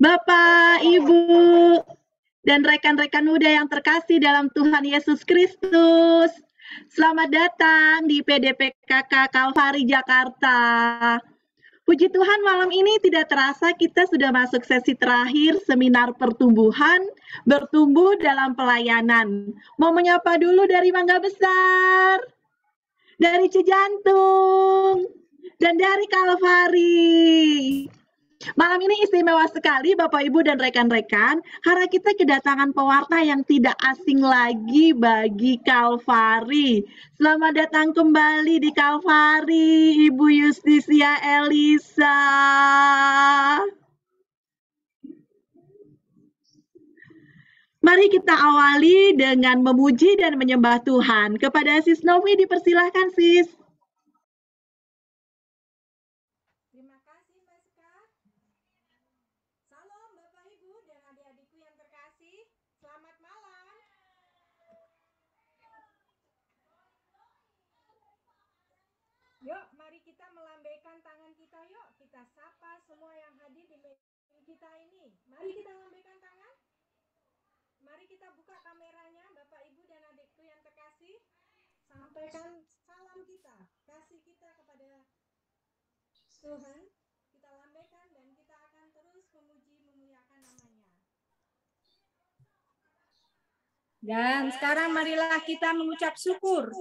Bapak, Ibu, dan rekan-rekan muda yang terkasih dalam Tuhan Yesus Kristus. Selamat datang di PDPKK Kalvari Jakarta. Puji Tuhan, malam ini tidak terasa kita sudah masuk sesi terakhir seminar pertumbuhan, bertumbuh dalam pelayanan. Mau menyapa dulu dari Mangga Besar, dari Cijantung, dan dari Kalvari. Malam ini istimewa sekali Bapak Ibu dan rekan-rekan, karena kita kedatangan pewarta yang tidak asing lagi bagi Kalvari. Selamat datang kembali di Kalvari, Ibu Yustisia Elisa. Mari kita awali dengan memuji dan menyembah Tuhan. Kepada Sis Novi dipersilahkan, Sis. Yuk, mari kita melambaikan tangan kita, yuk. Kita sapa semua yang hadir di meeting kita ini. Mari kita lambaikan tangan. Mari kita buka kameranya, Bapak, Ibu, dan adikku yang terkasih. Sampaikan salam kita, kasih kita kepada Tuhan. Kita lambaikan dan kita akan terus memuji, memuliakan namanya. Dan sekarang marilah kita mengucap syukur.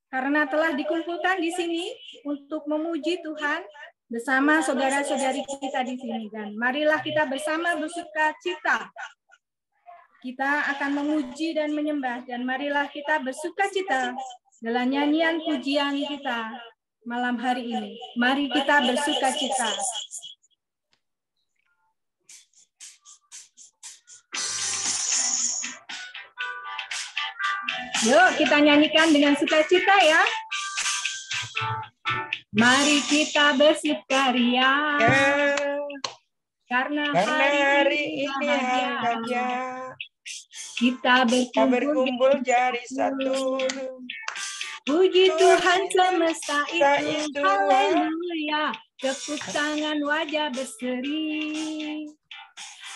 Karena telah dikumpulkan di sini untuk memuji Tuhan bersama saudara-saudari kita di sini. Dan marilah kita bersama bersuka cita. Kita akan memuji dan menyembah. Dan marilah kita bersuka cita dalam nyanyian pujian kita malam hari ini. Mari kita bersuka cita. Yuk kita nyanyikan dengan sukacita ya. Mari kita bersukaria karena hari ini bahagia. Kita berkumpul jadi satu. Puji Tuhan semesta itu. Haleluya. Tepuk tangan wajah berseri.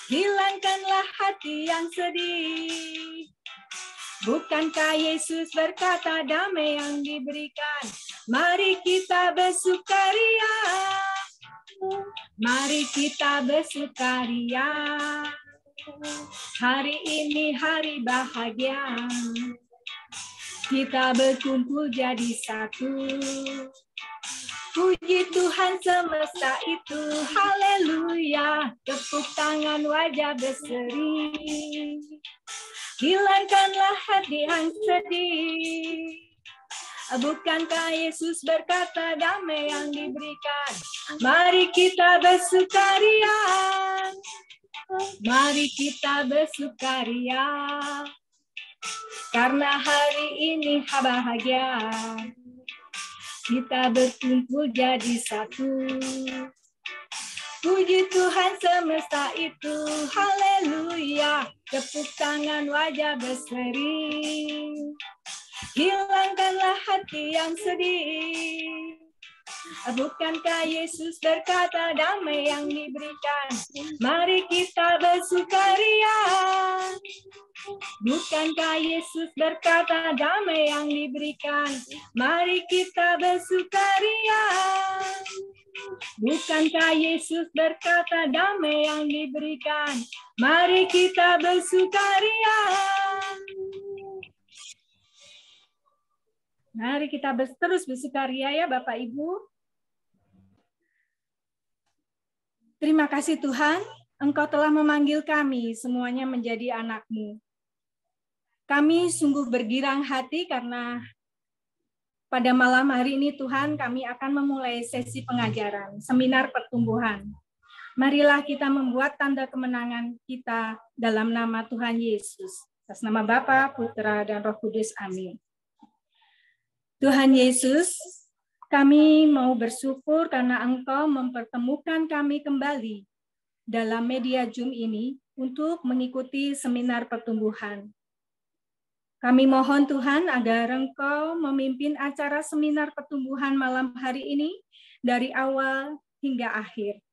Hilangkanlah hati yang sedih. Bukankah Yesus berkata damai yang diberikan? Mari kita bersukaria. Mari kita bersukaria. Hari ini hari bahagia. Kita berkumpul jadi satu. Puji Tuhan semesta itu. Haleluya. Tepuk tangan wajah berseri. Hilangkanlah hati yang sedih. Bukankah Yesus berkata damai yang diberikan? Mari kita bersukaria. Mari kita bersukaria. Karena hari ini bahagia. Kita berkumpul jadi satu. Puji Tuhan semesta itu. Haleluya. Tepuk tangan wajah berseri. Hilangkanlah hati yang sedih. Bukankah Yesus berkata damai yang diberikan? Mari kita bersukaria. Bukankah Yesus berkata damai yang diberikan? Mari kita bersukaria. Bukankah Yesus berkata damai yang diberikan? Mari kita bersukaria. Mari kita terus bersukaria ya Bapak Ibu. Terima kasih Tuhan, Engkau telah memanggil kami semuanya menjadi anak-Mu. Kami sungguh bergirang hati karena pada malam hari ini Tuhan kami akan memulai sesi pengajaran, seminar pertumbuhan. Marilah kita membuat tanda kemenangan kita dalam nama Tuhan Yesus. Atas nama Bapa, Putra, dan Roh Kudus. Amin. Tuhan Yesus, kami mau bersyukur karena Engkau mempertemukan kami kembali dalam media Zoom ini untuk mengikuti seminar pertumbuhan. Kami mohon Tuhan agar Engkau memimpin acara seminar pertumbuhan malam hari ini dari awal hingga akhir.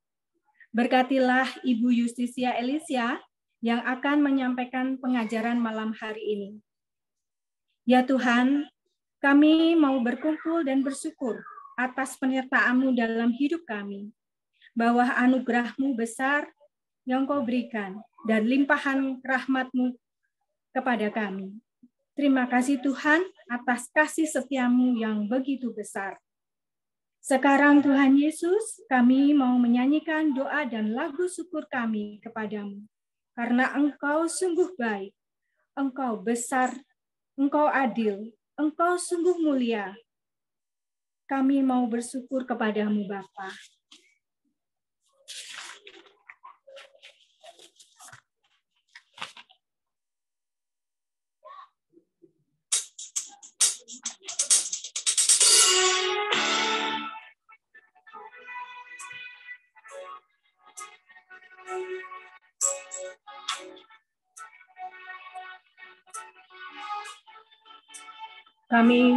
Berkatilah Ibu Justisia Elisia yang akan menyampaikan pengajaran malam hari ini. Ya Tuhan, kami mau berkumpul dan bersyukur atas penyertaan-Mu dalam hidup kami, bahwa anugerah-Mu besar yang Kau berikan dan limpahan rahmat-Mu kepada kami. Terima kasih Tuhan atas kasih setia-Mu yang begitu besar. Sekarang Tuhan Yesus, kami mau menyanyikan doa dan lagu syukur kami kepadamu. Karena Engkau sungguh baik, Engkau besar, Engkau adil, Engkau sungguh mulia. Kami mau bersyukur kepadamu Bapa. Kami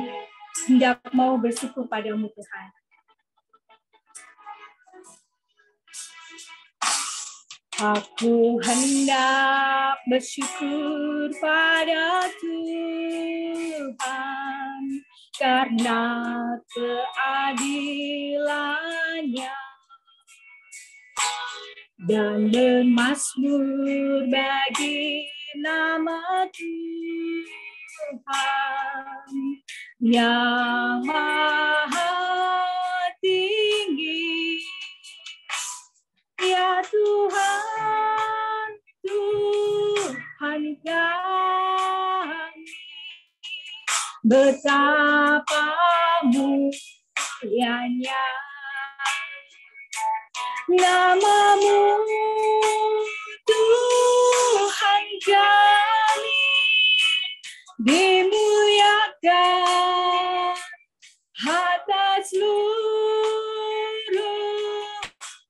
hendak mau bersyukur padamu Tuhan. Aku hendak bersyukur pada Tuhan karena keadilan-Nya dan bermazmur bagi nama Tuhan yang maha tinggi. Ya Tuhan, Tuhan kami, betapa mulianya nama-Mu, Tuhan kami, dimuliakan atas seluruh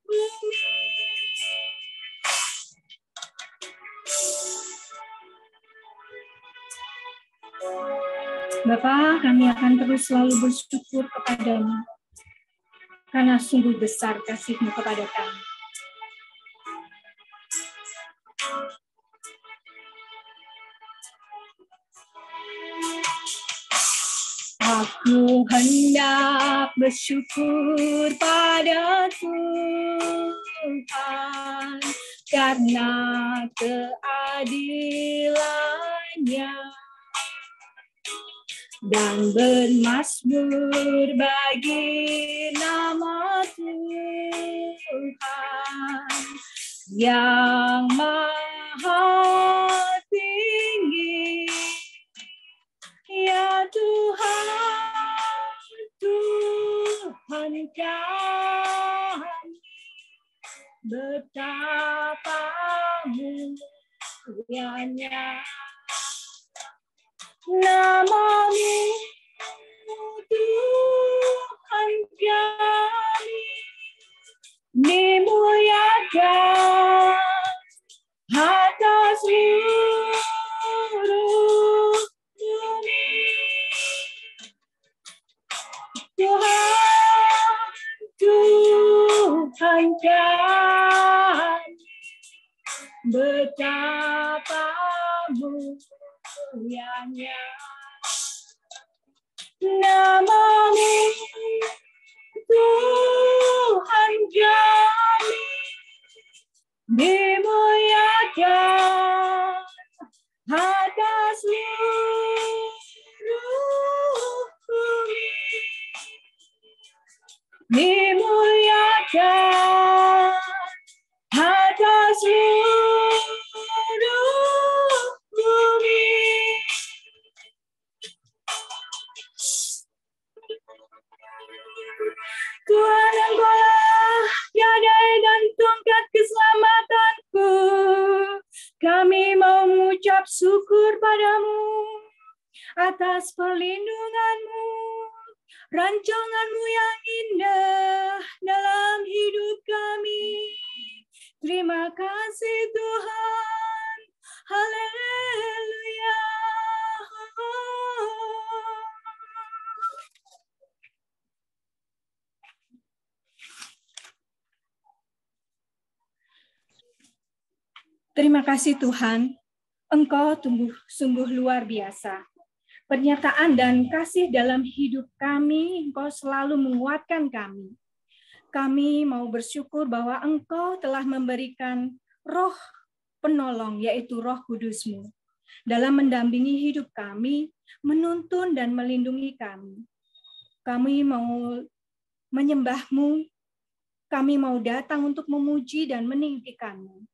bumi. Bapa, kami akan terus selalu bersyukur kepadamu, karena sungguh besar kasih-Mu kepada kami. Aku hendak bersyukur pada Tuhan karena keadilan-Nya dan bermazmur bagi nama Tuhan yang maha tinggi. Ya Tuhan, Tuhan kami, betapa mulianya nama-Mu, Tuhan kami, dimuliakan atas seluruh bumi. Tuhan, Tuhan kami, betapa mulianya nama-Mu, Tuhan kami, dimuliakan atas seluruh bumi. Dimuliakan atas seluruh bumi. Tuhan, Engkau-lah tiadai dan tongkat keselamatanku. Kami mau mengucap syukur padamu atas perlindungan-Mu, rancangan-Mu yang indah dalam hidup kami. Terima kasih Tuhan. Haleluya. Terima kasih Tuhan, Engkau sungguh luar biasa. Pernyataan dan kasih dalam hidup kami, Engkau selalu menguatkan kami. Kami mau bersyukur bahwa Engkau telah memberikan roh penolong, yaitu Roh Kudus-Mu, dalam mendampingi hidup kami, menuntun dan melindungi kami. Kami mau menyembah-Mu, kami mau datang untuk memuji dan meninggikan-Mu.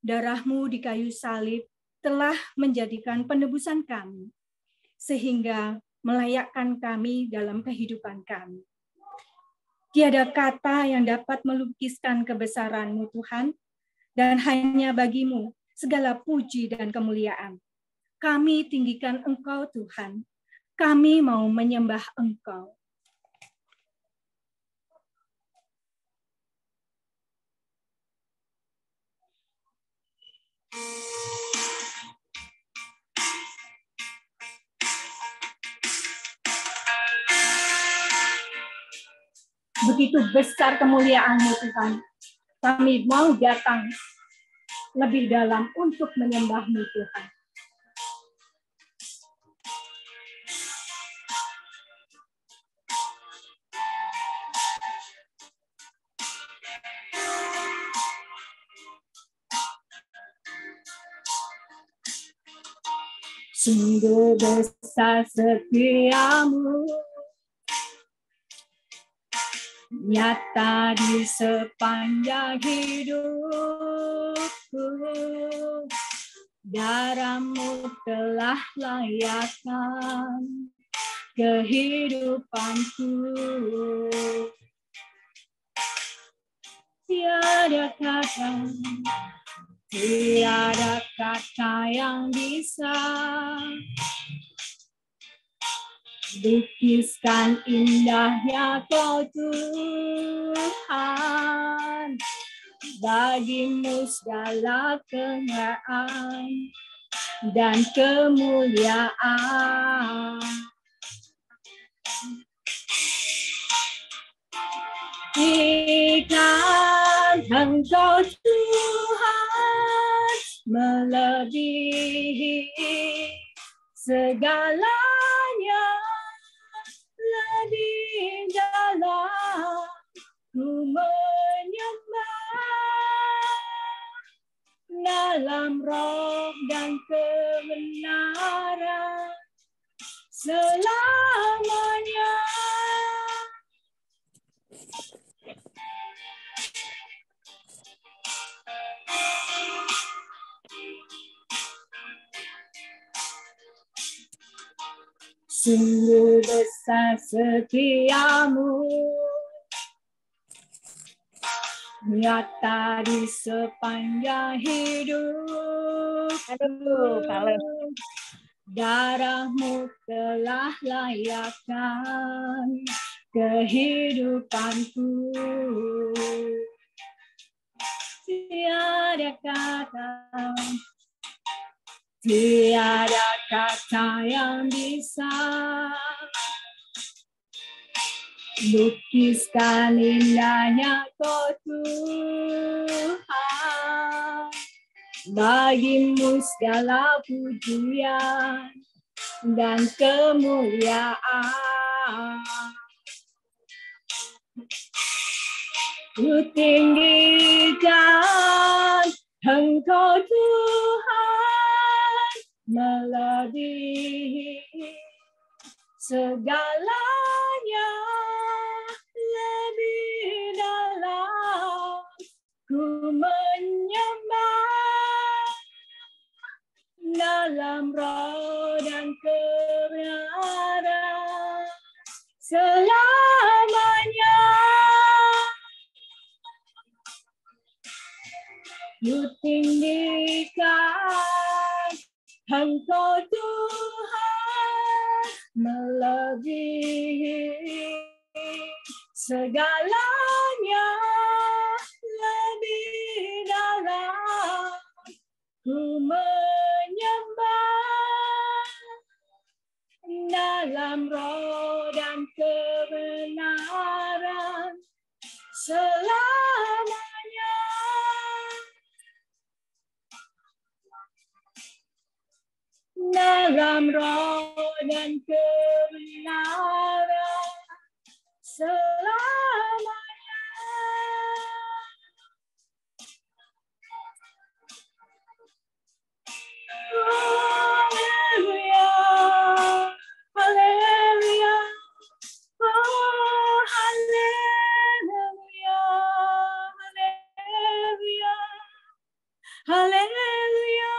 Darah-Mu di kayu salib telah menjadikan penebusan kami, sehingga melayakkan kami dalam kehidupan kami. Tiada kata yang dapat melukiskan kebesaran-Mu Tuhan, dan hanya bagi-Mu segala puji dan kemuliaan. Kami tinggikan Engkau Tuhan, kami mau menyembah Engkau. Begitu besar kemuliaan-Mu Tuhan. Kami mau datang lebih dalam untuk menyembah-Mu Tuhan. Sungguh besar setia-Mu, nyata di sepanjang hidupku. Darah-Mu telah layakkan kehidupanku. Tiada kata yang bisa lukiskan indahnya Kau Tuhan. Bagi-Mu segala kengayaan dan kemuliaan. Ikan Engkau Tuhan melebihi segalanya, lebih dalam ku menyembah dalam roh dan kebenaran selamanya. Sungguh besar setia-Mu, nyata di sepanjang hidup. Darah-Mu telah layakkan kehidupanku. Tiada kata yang bisa lukiskan indahnya Kau Tuhan. Bagi-Mu segala pujian dan kemuliaan. Ku tinggikan Engkau Tuhan melebihi segalanya, lebih dalam ku menyembah dalam roh dan kebenaran selamanya. Ku tinggikan Engkau Tuhan melebihi segalanya, lebih dalam ku menyembah dalam roh dan kebenaran selamanya. dalam roh dan kebenaran selamanya. Haleluya, haleluya, oh haleluya, haleluya, haleluya.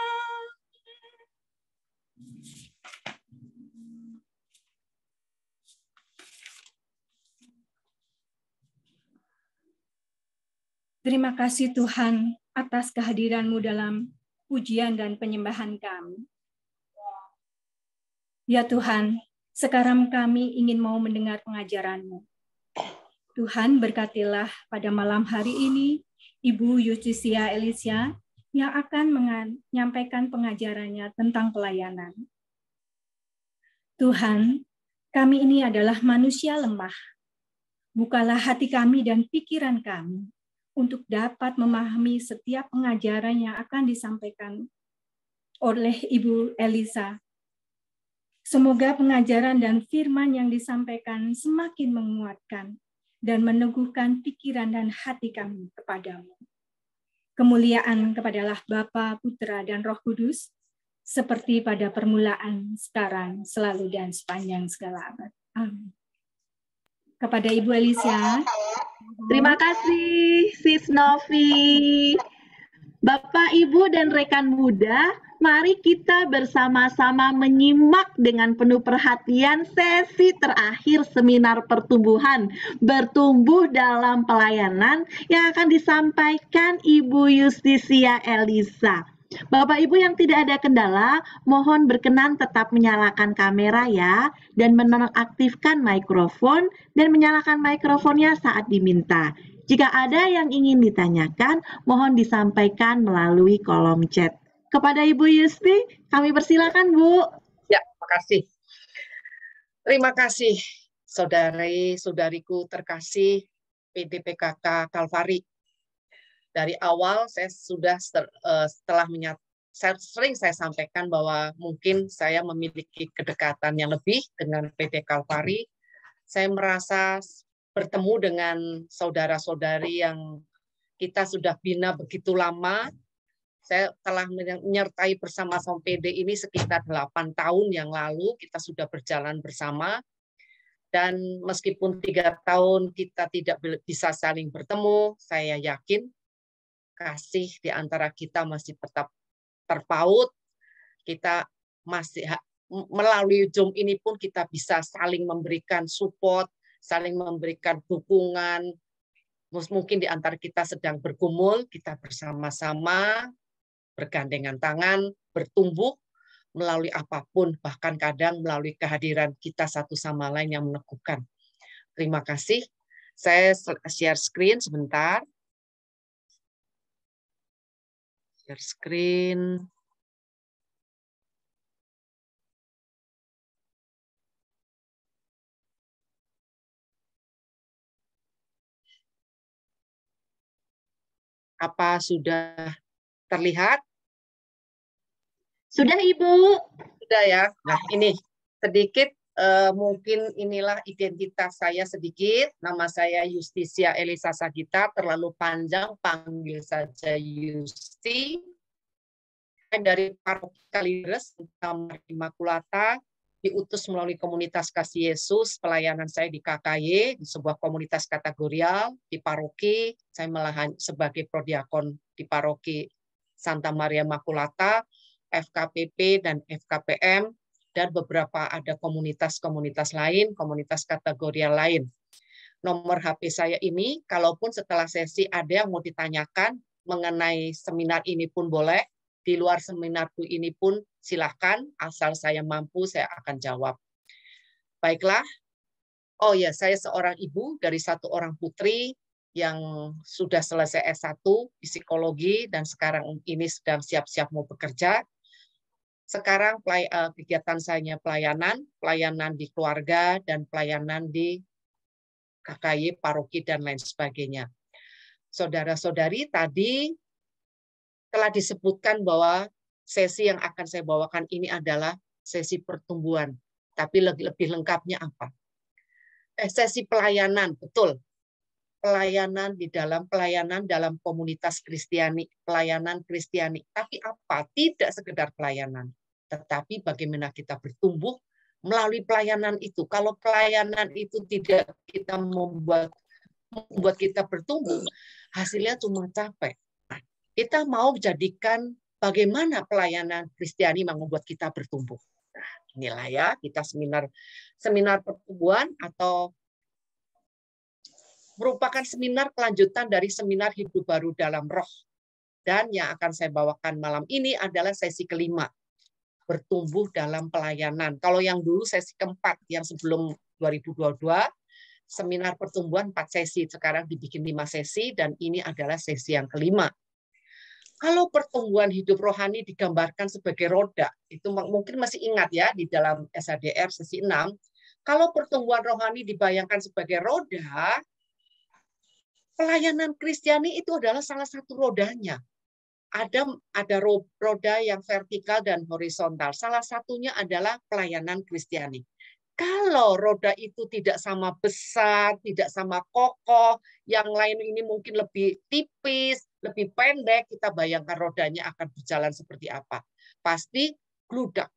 Terima kasih Tuhan atas kehadiran-Mu dalam pujian dan penyembahan kami. Ya Tuhan, sekarang kami ingin mau mendengar pengajaran-Mu. Tuhan berkatilah pada malam hari ini Ibu Yustisia Elisa yang akan menyampaikan pengajarannya tentang pelayanan. Tuhan, kami ini adalah manusia lemah. Bukalah hati kami dan pikiran kami untuk dapat memahami setiap pengajaran yang akan disampaikan oleh Ibu Elisa. Semoga pengajaran dan firman yang disampaikan semakin menguatkan dan meneguhkan pikiran dan hati kami kepadamu. Kemuliaan kepadalah Bapa, Putra, dan Roh Kudus, seperti pada permulaan, sekarang, selalu, dan sepanjang segala abad. Amin. Kepada Ibu Elisa. Terima kasih, Sis Novi. Bapak, Ibu, dan rekan muda, mari kita bersama-sama menyimak dengan penuh perhatian sesi terakhir seminar pertumbuhan, bertumbuh dalam pelayanan yang akan disampaikan Ibu Yustisia Elisa. Bapak Ibu yang tidak ada kendala, mohon berkenan tetap menyalakan kamera ya, dan menonaktifkan mikrofon dan menyalakan mikrofonnya saat diminta. Jika ada yang ingin ditanyakan, mohon disampaikan melalui kolom chat. Kepada Ibu Yusti, kami persilakan Bu. Ya, makasih. Terima kasih saudari-saudariku terkasih PDPKK Kalvari. Dari awal saya sudah sering saya sampaikan bahwa mungkin saya memiliki kedekatan yang lebih dengan PD Kalvari. Saya merasa bertemu dengan saudara-saudari yang kita sudah bina begitu lama. Saya telah menyertai bersama-sama PD ini sekitar 8 tahun yang lalu, kita sudah berjalan bersama. Dan meskipun 3 tahun kita tidak bisa saling bertemu, saya yakin kasih di antara kita masih tetap terpaut. Kita masih melalui Zoom ini pun kita bisa saling memberikan support, saling memberikan dukungan. Mungkin di antara kita sedang bergumul, kita bersama-sama bergandengan tangan, bertumbuh melalui apapun, bahkan kadang melalui kehadiran kita satu sama lain yang meneguhkan. Terima kasih. Saya share screen sebentar. Share screen. Apa sudah terlihat? Sudah Ibu. Sudah ya. Nah ini sedikit mungkin inilah identitas saya sedikit. Nama saya Yustisia Elisa Sagita, terlalu panjang, panggil saja Yusti. Dari Paroki Kalideres, Immaculata, diutus melalui komunitas Kasih Yesus, pelayanan saya di KKY, di sebuah komunitas kategorial, di paroki, saya malahan sebagai prodiakon di paroki Santa Maria Immaculata, FKPP dan FKPM, dan beberapa ada komunitas-komunitas lain, komunitas kategorial lain. Nomor HP saya ini, kalaupun setelah sesi ada yang mau ditanyakan mengenai seminar ini pun boleh, di luar seminarku ini pun silakan, asal saya mampu saya akan jawab. Baiklah. Oh ya, saya seorang ibu dari satu orang putri yang sudah selesai S1 di psikologi dan sekarang ini sedang siap-siap mau bekerja. Sekarang kegiatan saya pelayanan di keluarga dan pelayanan di KKY, paroki dan lain sebagainya. Saudara-saudari, tadi telah disebutkan bahwa sesi yang akan saya bawakan ini adalah sesi pertumbuhan. Tapi lebih lengkapnya apa? Sesi pelayanan, betul. Pelayanan dalam komunitas Kristiani, pelayanan Kristiani. Tapi apa? Tidak sekedar pelayanan, tetapi bagaimana kita bertumbuh melalui pelayanan itu. Kalau pelayanan itu tidak kita membuat kita bertumbuh, hasilnya cuma capek. Nah, kita mau jadikan bagaimana pelayanan Kristiani membuat kita bertumbuh. Nah, inilah ya kita seminar pertumbuhan atau merupakan seminar kelanjutan dari seminar hidup baru dalam roh. Dan yang akan saya bawakan malam ini adalah sesi kelima, bertumbuh dalam pelayanan. Kalau yang dulu sesi keempat, yang sebelum 2022, seminar pertumbuhan 4 sesi, sekarang dibikin 5 sesi, dan ini adalah sesi yang kelima. Kalau pertumbuhan hidup rohani digambarkan sebagai roda, itu mungkin masih ingat ya, di dalam SADR sesi 6, kalau pertumbuhan rohani dibayangkan sebagai roda, pelayanan Kristiani itu adalah salah satu rodanya. Ada roda yang vertikal dan horizontal. Salah satunya adalah pelayanan Kristiani. Kalau roda itu tidak sama besar, tidak sama kokoh, yang lain ini mungkin lebih tipis, lebih pendek, kita bayangkan rodanya akan berjalan seperti apa. Pasti gludak.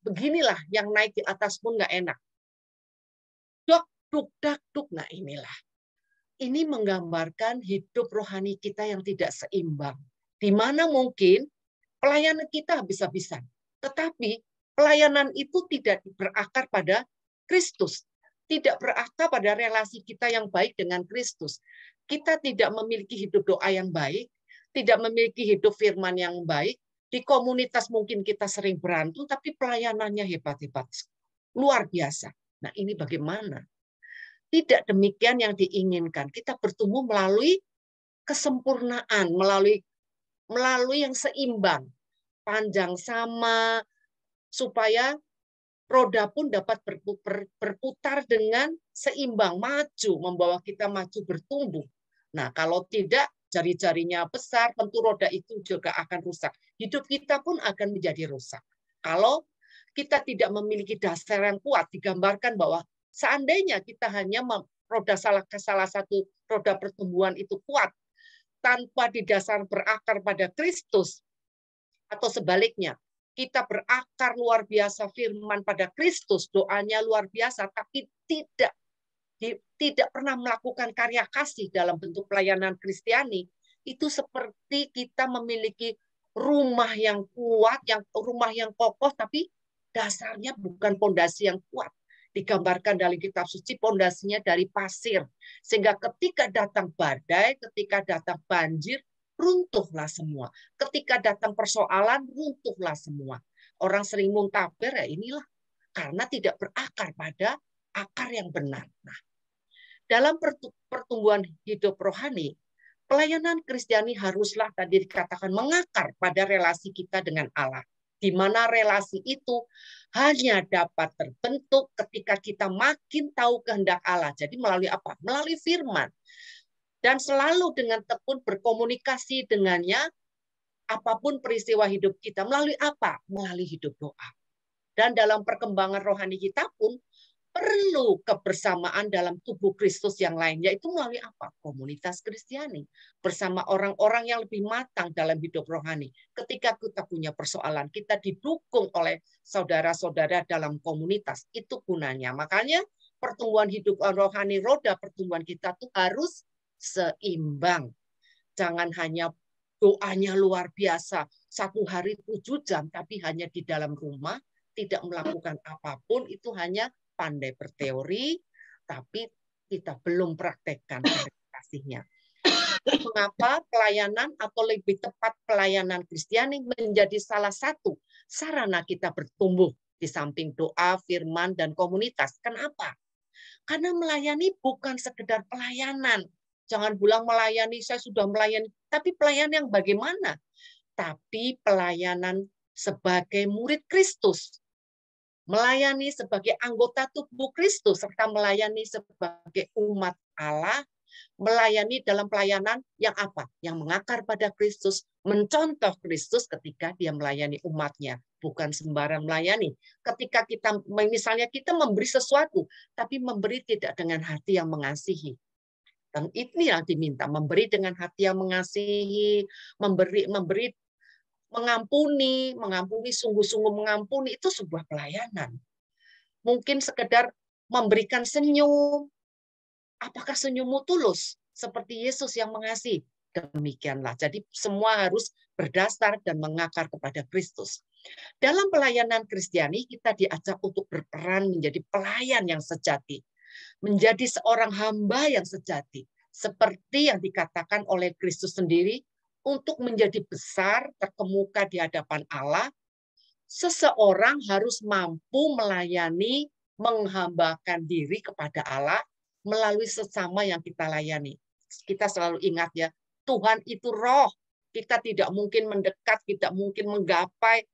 Beginilah yang naik di atas pun nggak enak. Duk, duk, dak, duk. Nah inilah. Ini menggambarkan hidup rohani kita yang tidak seimbang. Di mana mungkin pelayanan kita habis-habisan. Tetapi pelayanan itu tidak berakar pada Kristus. Tidak berakar pada relasi kita yang baik dengan Kristus. Kita tidak memiliki hidup doa yang baik. Tidak memiliki hidup firman yang baik. Di komunitas mungkin kita sering berantem, tapi pelayanannya hebat-hebat. Luar biasa. Nah ini bagaimana? Tidak demikian yang diinginkan. Kita bertumbuh melalui kesempurnaan, melalui yang seimbang, panjang sama, supaya roda pun dapat berputar dengan seimbang, maju, membawa kita maju bertumbuh. Nah, kalau tidak, jari-jarinya besar, tentu roda itu juga akan rusak. Hidup kita pun akan menjadi rusak. Kalau kita tidak memiliki dasar yang kuat, digambarkan bahwa seandainya kita hanya salah satu roda pertumbuhan itu kuat, tanpa didasar berakar pada Kristus, atau sebaliknya, kita berakar luar biasa firman pada Kristus, doanya luar biasa, tapi tidak pernah melakukan karya kasih dalam bentuk pelayanan Kristiani, itu seperti kita memiliki rumah yang kuat, rumah yang kokoh, tapi dasarnya bukan pondasi yang kuat. Digambarkan dalam kitab suci pondasinya dari pasir. Sehingga ketika datang badai, ketika datang banjir, runtuhlah semua. Ketika datang persoalan, runtuhlah semua. Orang sering muntaber, ya inilah. Karena tidak berakar pada akar yang benar. Nah, dalam pertumbuhan hidup rohani, pelayanan Kristiani haruslah tadi dikatakan mengakar pada relasi kita dengan Allah. Di mana relasi itu hanya dapat terbentuk ketika kita makin tahu kehendak Allah. Jadi melalui apa? Melalui firman. Dan selalu dengan tekun berkomunikasi dengannya, apapun peristiwa hidup kita. Melalui apa? Melalui hidup doa. Dan dalam perkembangan rohani kita pun, perlu kebersamaan dalam tubuh Kristus yang lain, yaitu melalui apa? Komunitas Kristiani. Bersama orang-orang yang lebih matang dalam hidup rohani. Ketika kita punya persoalan, kita didukung oleh saudara-saudara dalam komunitas. Itu gunanya. Makanya pertumbuhan hidup rohani, roda pertumbuhan kita tuh harus seimbang. Jangan hanya doanya luar biasa, 1 hari 7 jam, tapi hanya di dalam rumah, tidak melakukan apapun, itu hanya pandai berteori, tapi kita belum praktekkan kasihnya. Mengapa pelayanan atau lebih tepat pelayanan Kristiani menjadi salah satu sarana kita bertumbuh di samping doa, firman, dan komunitas. Kenapa? Karena melayani bukan sekedar pelayanan. Jangan bilang melayani, saya sudah melayani. Tapi pelayanan yang bagaimana? Tapi pelayanan sebagai murid Kristus. Melayani sebagai anggota tubuh Kristus, serta melayani sebagai umat Allah Melayani dalam pelayanan yang apa? Yang mengakar pada Kristus, mencontoh Kristus ketika dia melayani umatnya. Bukan sembarang melayani. Ketika kita, misalnya kita memberi sesuatu, tapi memberi tidak dengan hati yang mengasihi. Dan ini yang diminta, memberi dengan hati yang mengasihi, memberi mengampuni, sungguh-sungguh mengampuni, itu sebuah pelayanan. Mungkin sekedar memberikan senyum. Apakah senyummu tulus? Seperti Yesus yang mengasihi. Demikianlah. Jadi semua harus berdasar dan mengakar kepada Kristus. Dalam pelayanan Kristiani, kita diajak untuk berperan menjadi pelayan yang sejati. Menjadi seorang hamba yang sejati. Seperti yang dikatakan oleh Kristus sendiri, untuk menjadi besar, terkemuka di hadapan Allah, seseorang harus mampu melayani, menghambakan diri kepada Allah melalui sesama yang kita layani. Kita selalu ingat ya, Tuhan itu roh. Kita tidak mungkin mendekat, tidak mungkin menggapai.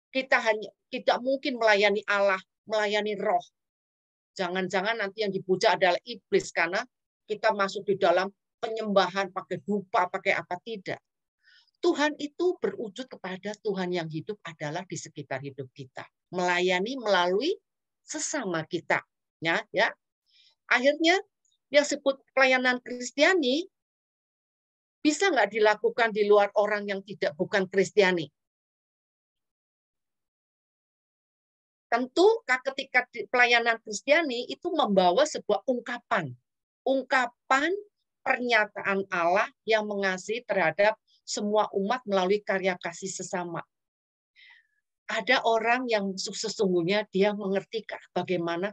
Kita tidak mungkin melayani Allah, melayani roh. Jangan-jangan nanti yang dipuja adalah iblis karena kita masuk di dalam penyembahan pakai dupa, pakai apa, tidak. Tuhan itu berwujud kepada Tuhan yang hidup adalah di sekitar hidup kita. Melayani melalui sesama kita. Ya. Akhirnya yang disebut pelayanan Kristiani bisa nggak dilakukan di luar orang yang bukan Kristiani? Tentu ketika pelayanan Kristiani itu membawa sebuah ungkapan pernyataan Allah yang mengasihi terhadap semua umat melalui karya kasih sesama. Ada orang yang sesungguhnya dia mengerti bagaimana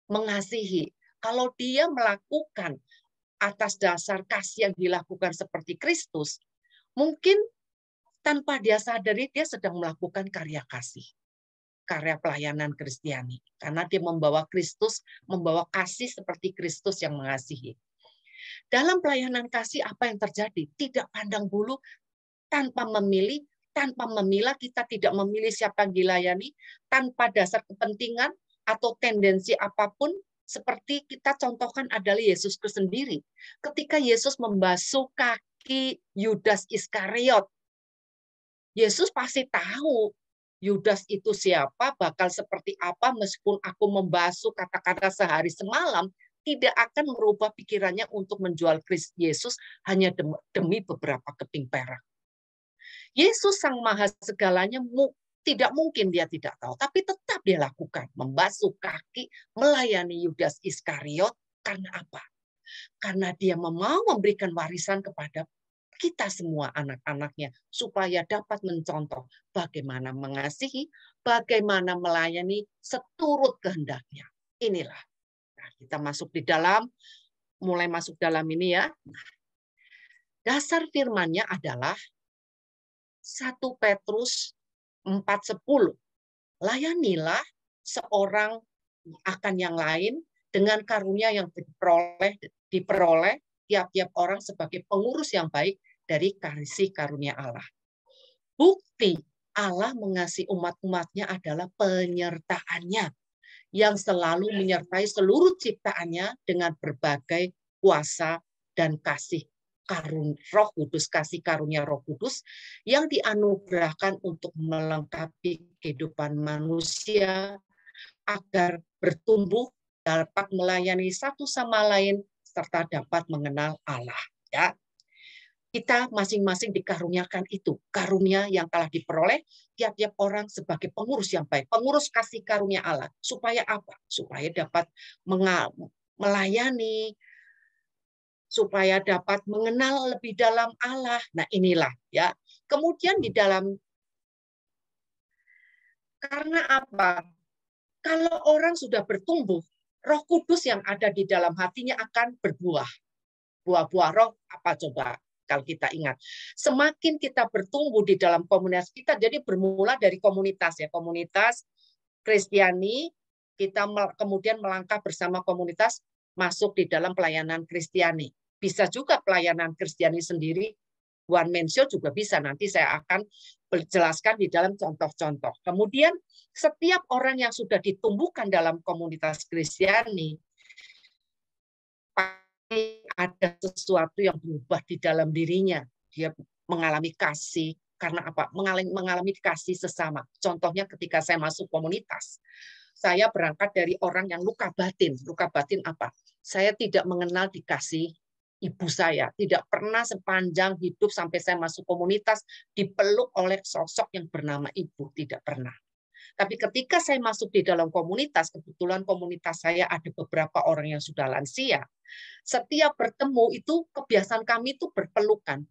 mengasihi. Kalau dia melakukan atas dasar kasih yang dilakukan seperti Kristus, mungkin tanpa dia sadari dia sedang melakukan karya kasih. Karya pelayanan Kristiani. Karena dia membawa Kristus, membawa kasih seperti Kristus yang mengasihi. Dalam pelayanan kasih apa yang terjadi? Tidak pandang bulu, tanpa memilih, tanpa memilah, kita tidak memilih siapa yang dilayani, tanpa dasar kepentingan atau tendensi apapun, seperti kita contohkan adalah Yesus Kristus sendiri. Ketika Yesus membasuh kaki Yudas Iskariot, Yesus pasti tahu Yudas itu siapa, bakal seperti apa, meskipun aku membasuh kata-kata sehari semalam, tidak akan merubah pikirannya untuk menjual Kristus Yesus hanya demi beberapa keping perak. Yesus Sang Maha Segalanya tidak mungkin dia tidak tahu, tapi tetap dia lakukan. Membasuh kaki, melayani Yudas Iskariot, karena apa? Karena dia mau memberikan warisan kepada kita semua anak-anaknya, supaya dapat mencontoh bagaimana mengasihi, bagaimana melayani seturut kehendaknya. Inilah. Nah, kita mulai masuk dalam ini ya. Dasar firman-Nya adalah 1 Petrus 4:10. Layanilah seorang akan yang lain dengan karunia yang diperoleh tiap-tiap orang sebagai pengurus yang baik dari kasih karunia Allah. Bukti Allah mengasihi umat-umatnya adalah penyertaannya yang selalu menyertai seluruh ciptaannya dengan berbagai kuasa dan kasih Roh Kudus, kasih karunia Roh Kudus yang dianugerahkan untuk melengkapi kehidupan manusia agar bertumbuh, dapat melayani satu sama lain serta dapat mengenal Allah. Ya, kita masing-masing dikaruniakan itu, karunia yang telah diperoleh tiap-tiap orang sebagai pengurus yang baik, pengurus kasih karunia Allah. Supaya apa? Supaya dapat melayani, supaya dapat mengenal lebih dalam Allah. Nah, inilah ya. Kemudian di dalam, karena apa? Kalau orang sudah bertumbuh, Roh Kudus yang ada di dalam hatinya akan berbuah. Buah-buah roh apa coba? Kalau kita ingat, semakin kita bertumbuh di dalam komunitas kita, jadi bermula dari komunitas ya, komunitas Kristiani, kita kemudian melangkah bersama komunitas masuk di dalam pelayanan Kristiani. Bisa juga pelayanan Kristiani sendiri, one man show juga bisa. Nanti saya akan jelaskan di dalam contoh-contoh. Kemudian setiap orang yang sudah ditumbuhkan dalam komunitas Kristiani, ada sesuatu yang berubah di dalam dirinya. Dia mengalami kasih. Karena apa? Mengalami kasih sesama. Contohnya ketika saya masuk komunitas, saya berangkat dari orang yang luka batin. Luka batin apa? Saya tidak mengenal dikasih ibu saya. Tidak pernah sepanjang hidup sampai saya masuk komunitas dipeluk oleh sosok yang bernama ibu. Tidak pernah. Tapi ketika saya masuk di dalam komunitas, kebetulan komunitas saya ada beberapa orang yang sudah lansia. Setiap bertemu itu kebiasaan kami itu berpelukan,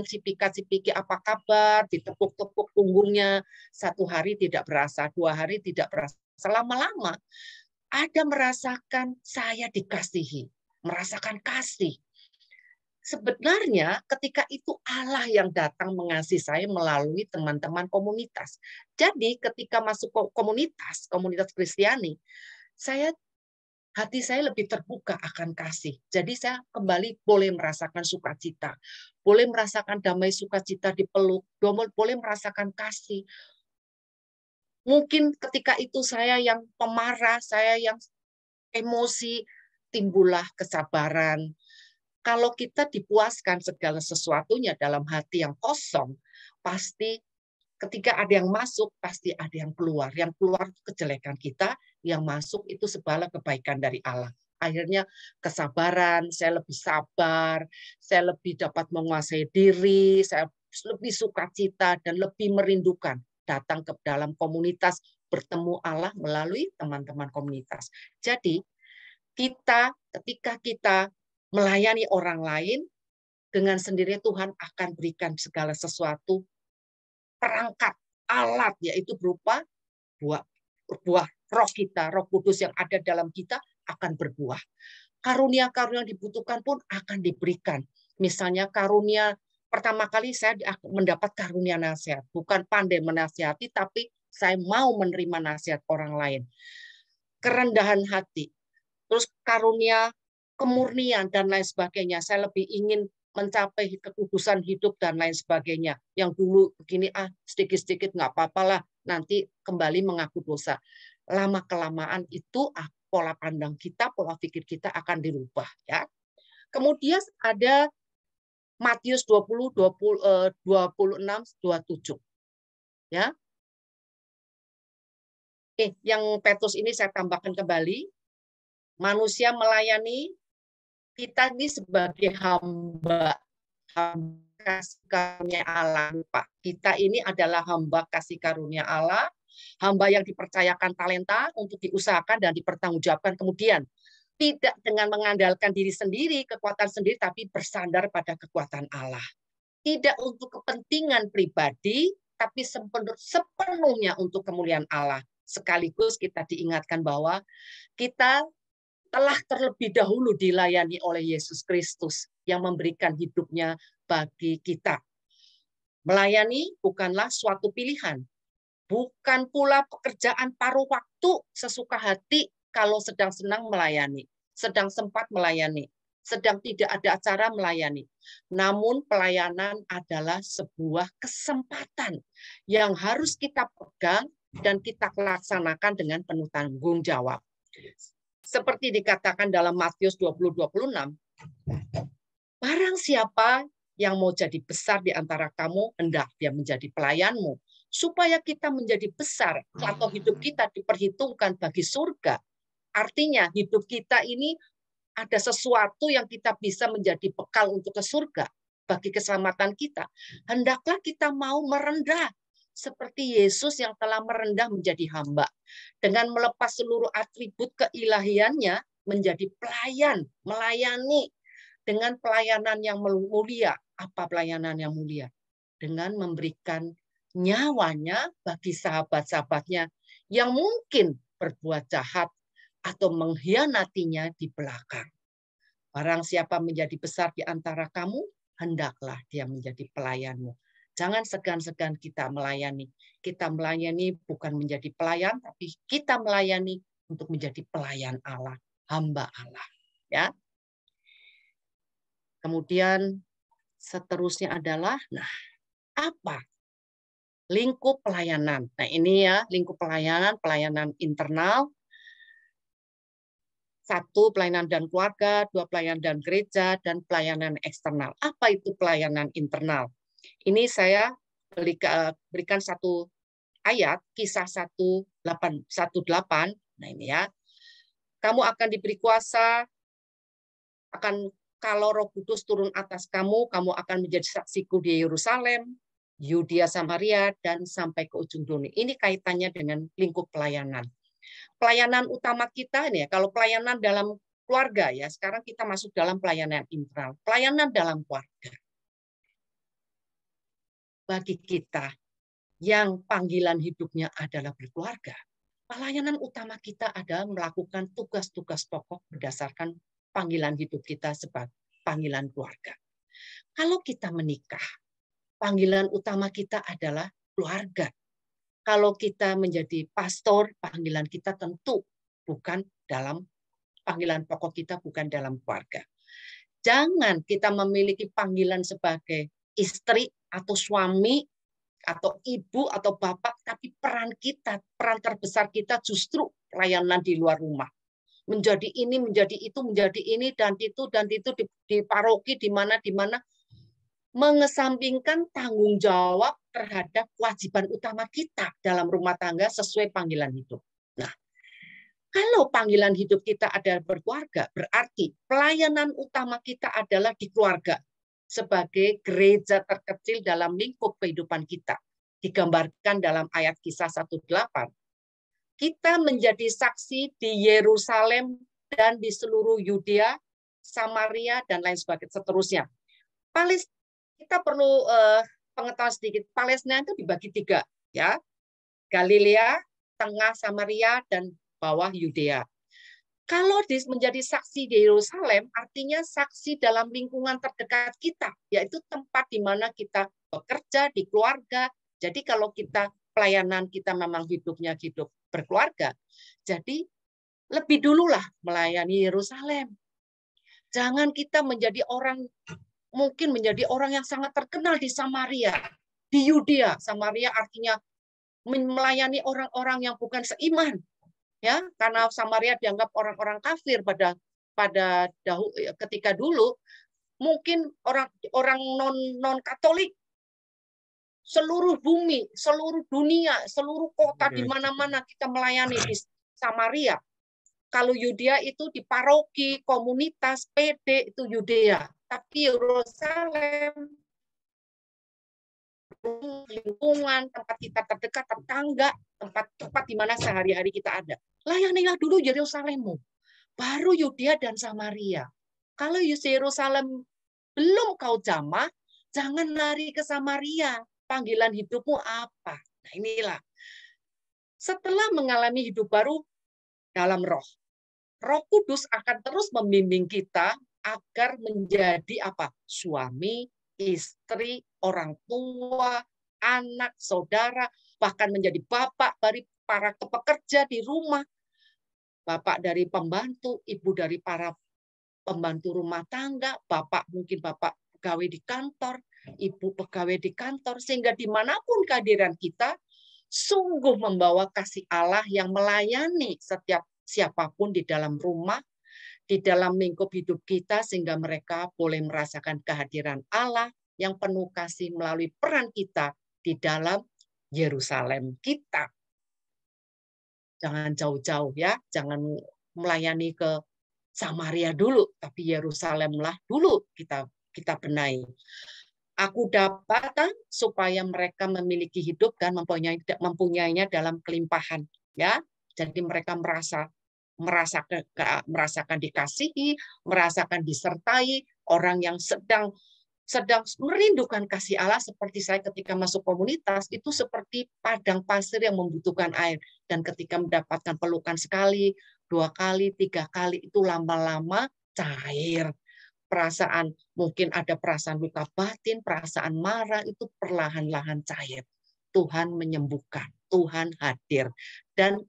sipika-sipiki apa kabar, ditepuk-tepuk punggungnya. 1 hari tidak berasa, 2 hari tidak berasa. Lama-lama ada merasakan saya dikasihi, merasakan kasih. Sebenarnya ketika itu Allah yang datang mengasihi saya melalui teman-teman komunitas. Jadi ketika masuk komunitas Kristiani, hati saya lebih terbuka akan kasih. Jadi saya kembali boleh merasakan sukacita, boleh merasakan damai sukacita dipeluk, boleh merasakan kasih. Mungkin ketika itu saya yang pemarah, saya yang emosi, timbullah kesabaran. Kalau kita dipuaskan segala sesuatunya dalam hati yang kosong, pasti ketika ada yang masuk, pasti ada yang keluar. Yang keluar itu kejelekan kita, yang masuk itu segala kebaikan dari Allah. Akhirnya kesabaran, saya lebih sabar, saya lebih dapat menguasai diri, saya lebih sukacita dan lebih merindukan datang ke dalam komunitas, bertemu Allah melalui teman-teman komunitas. Jadi, ketika kita melayani orang lain, dengan sendiri Tuhan akan berikan segala sesuatu, perangkat, alat, yaitu berupa buah roh kita, Roh Kudus yang ada dalam kita akan berbuah. Karunia-karunia yang dibutuhkan pun akan diberikan. Misalnya karunia, pertama kali saya mendapat karunia nasihat. Bukan pandai menasihati, tapi saya mau menerima nasihat orang lain. Kerendahan hati. Terus karunia kemurnian dan lain sebagainya. Saya lebih ingin mencapai kekudusan hidup dan lain sebagainya. Yang dulu begini, sedikit-sedikit nggak apa-apalah, nanti kembali mengaku dosa. Lama-kelamaan itu pola pandang kita, pola pikir kita akan dirubah. Ya. Kemudian ada Matius 20, 26, 27. Ya. Yang Petrus ini saya tambahkan kembali. Manusia melayani kita ini sebagai hamba kasih karunia Allah, Pak. Kita ini adalah hamba kasih karunia Allah, hamba yang dipercayakan talenta untuk diusahakan dan dipertanggungjawabkan kemudian. Tidak dengan mengandalkan diri sendiri, kekuatan sendiri, tapi bersandar pada kekuatan Allah. Tidak untuk kepentingan pribadi, tapi sepenuhnya untuk kemuliaan Allah. Sekaligus kita diingatkan bahwa kita telah terlebih dahulu dilayani oleh Yesus Kristus yang memberikan hidupnya bagi kita. Melayani bukanlah suatu pilihan, bukan pula pekerjaan paruh waktu sesuka hati kalau sedang senang melayani, sedang sempat melayani, sedang tidak ada acara melayani. Namun pelayanan adalah sebuah kesempatan yang harus kita pegang dan kita laksanakan dengan penuh tanggung jawab. Seperti dikatakan dalam Matius 20:26, barang siapa yang mau jadi besar di antara kamu, hendak dia menjadi pelayanmu. Supaya kita menjadi besar atau hidup kita diperhitungkan bagi surga. Artinya hidup kita ini ada sesuatu yang kita bisa menjadi bekal untuk ke surga. Bagi keselamatan kita. Hendaklah kita mau merendah. Seperti Yesus yang telah merendah menjadi hamba. Dengan melepas seluruh atribut keilahiannya menjadi pelayan, melayani dengan pelayanan yang mulia. Apa pelayanan yang mulia? Dengan memberikan nyawanya bagi sahabat-sahabatnya yang mungkin berbuat jahat atau mengkhianatinya di belakang. Barang siapa menjadi besar di antara kamu, hendaklah dia menjadi pelayanmu. Jangan segan-segan kita melayani. Kita melayani bukan menjadi pelayan, tapi kita melayani untuk menjadi pelayan Allah, hamba Allah. Ya. Kemudian seterusnya adalah, apa? Lingkup pelayanan. Nah ini ya, lingkup pelayanan internal. 1 pelayanan dan keluarga, 2 pelayanan dan gereja, dan pelayanan eksternal. Apa itu pelayanan internal? Ini saya berikan satu ayat, Kisah 1:18. Nah ini ya. Kamu akan diberi kuasa, kalau Roh Kudus turun atas kamu, kamu akan menjadi saksiku di Yerusalem, Yudea, Samaria, dan sampai ke ujung dunia. Ini kaitannya dengan lingkup pelayanan. Pelayanan utama kita nih, kalau pelayanan dalam keluarga ya, sekarang kita masuk dalam pelayanan internal. Pelayanan dalam keluarga. Bagi kita yang panggilan hidupnya adalah berkeluarga, pelayanan utama kita adalah melakukan tugas-tugas pokok berdasarkan panggilan hidup kita sebagai panggilan keluarga. Kalau kita menikah, panggilan utama kita adalah keluarga. Kalau kita menjadi pastor, panggilan kita tentu bukan dalam panggilan pokok kita bukan dalam keluarga. Jangan kita memiliki panggilan sebagai istri atau suami atau ibu atau bapak, tapi peran terbesar kita justru pelayanan di luar rumah. Menjadi ini, menjadi itu, menjadi ini, dan itu di paroki, di mana, mengesampingkan tanggung jawab terhadap kewajiban utama kita dalam rumah tangga sesuai panggilan hidup. Nah, kalau panggilan hidup kita adalah berkeluarga, berarti pelayanan utama kita adalah di keluarga sebagai gereja terkecil dalam lingkup kehidupan kita. Digambarkan dalam ayat Kisah 1:8. Kita menjadi saksi di Yerusalem dan di seluruh Yudea, Samaria, dan lain sebagainya, seterusnya. Kita perlu pengetahuan sedikit. Palestina itu dibagi 3, ya. Galilea, tengah Samaria, dan bawah Yudea. Kalau menjadi saksi di Yerusalem, artinya saksi dalam lingkungan terdekat kita, yaitu tempat di mana kita bekerja, di keluarga. Jadi kalau kita pelayanan kita memang hidupnya hidup berkeluarga, jadi lebih dululah melayani Yerusalem. Jangan kita menjadi orang yang sangat terkenal di Samaria, di Yudea. Samaria artinya melayani orang-orang yang bukan seiman, ya, karena Samaria dianggap orang-orang kafir ketika dulu. Mungkin orang non Katolik, seluruh bumi, seluruh dunia, seluruh kota di mana-mana kita melayani di Samaria. Kalau Yudea itu di paroki, komunitas, PD itu Yudea. Tapi Yerusalem, lingkungan, tempat kita terdekat, tetangga, tempat di mana sehari-hari kita ada. Layanilah dulu Yerusalemmu, baru Yudea dan Samaria. Kalau Yerusalem belum kau jamah, jangan lari ke Samaria. Panggilan hidupmu apa? Nah inilah. Setelah mengalami hidup baru dalam Roh, Roh Kudus akan terus membimbing kita agar menjadi apa? Suami, istri, orang tua, anak, saudara, bahkan menjadi bapak dari para pekerja di rumah, bapak dari pembantu, ibu dari para pembantu rumah tangga, mungkin bapak pegawai di kantor, ibu pegawai di kantor, sehingga dimanapun kehadiran kita, sungguh membawa kasih Allah yang melayani setiap siapapun di dalam rumah, di dalam lingkup hidup kita, sehingga mereka boleh merasakan kehadiran Allah yang penuh kasih melalui peran kita di dalam Yerusalem kita. Jangan jauh-jauh ya, jangan melayani ke Samaria dulu, tapi Yerusalemlah dulu kita benahi. Aku dapat supaya mereka memiliki hidup dan mempunyainya dalam kelimpahan, ya. Jadi mereka merasakan dikasihi, merasakan disertai, orang yang sedang merindukan kasih Allah. Seperti saya ketika masuk komunitas itu seperti padang pasir yang membutuhkan air, dan ketika mendapatkan pelukan sekali, 2 kali, 3 kali, itu lama-lama cair. Perasaan, mungkin ada perasaan luka batin, perasaan marah, itu perlahan-lahan cair. Tuhan menyembuhkan, Tuhan hadir. Dan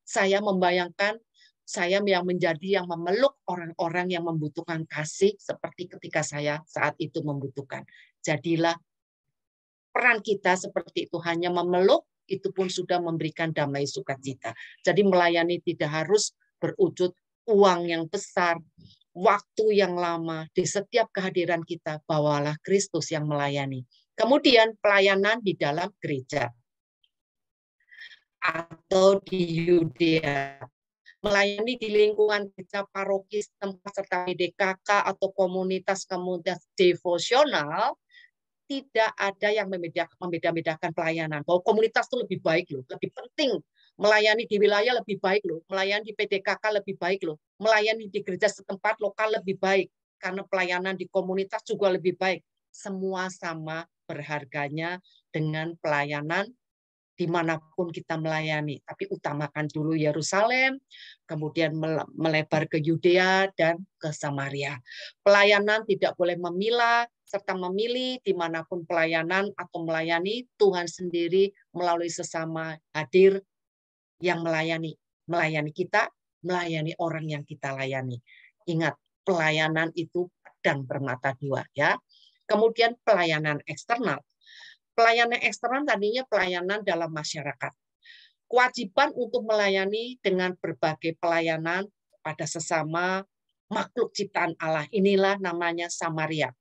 saya membayangkan saya yang memeluk orang-orang yang membutuhkan kasih seperti ketika saya saat itu membutuhkan. Jadilah peran kita seperti itu, hanya memeluk, itu pun sudah memberikan damai sukacita. Jadi melayani tidak harus berwujud uang yang besar, waktu yang lama, di setiap kehadiran kita, bawalah Kristus yang melayani. Kemudian pelayanan di dalam gereja atau di Yudea. Melayani di lingkungan gereja, paroki, tempat serta PDKK atau komunitas-komunitas devosional, tidak ada yang membeda-bedakan pelayanan. Bahwa komunitas itu lebih baik loh, lebih penting. Melayani di wilayah lebih baik loh, melayani di PDKK lebih baik loh, melayani di gereja setempat lokal lebih baik, karena pelayanan di komunitas juga lebih baik. Semua sama berharganya dengan pelayanan dimanapun kita melayani. Tapi utamakan dulu Yerusalem, kemudian melebar ke Yudea dan ke Samaria. Pelayanan tidak boleh memilah, serta memilih dimanapun pelayanan atau melayani, Tuhan sendiri melalui sesama hadir yang melayani kita, melayani orang yang kita layani. Ingat, pelayanan itu pedang bermata dua, ya. Kemudian pelayanan eksternal. Pelayanan eksternal tadinya pelayanan dalam masyarakat. Kewajiban untuk melayani dengan berbagai pelayanan pada sesama makhluk ciptaan Allah. Inilah namanya Samaria.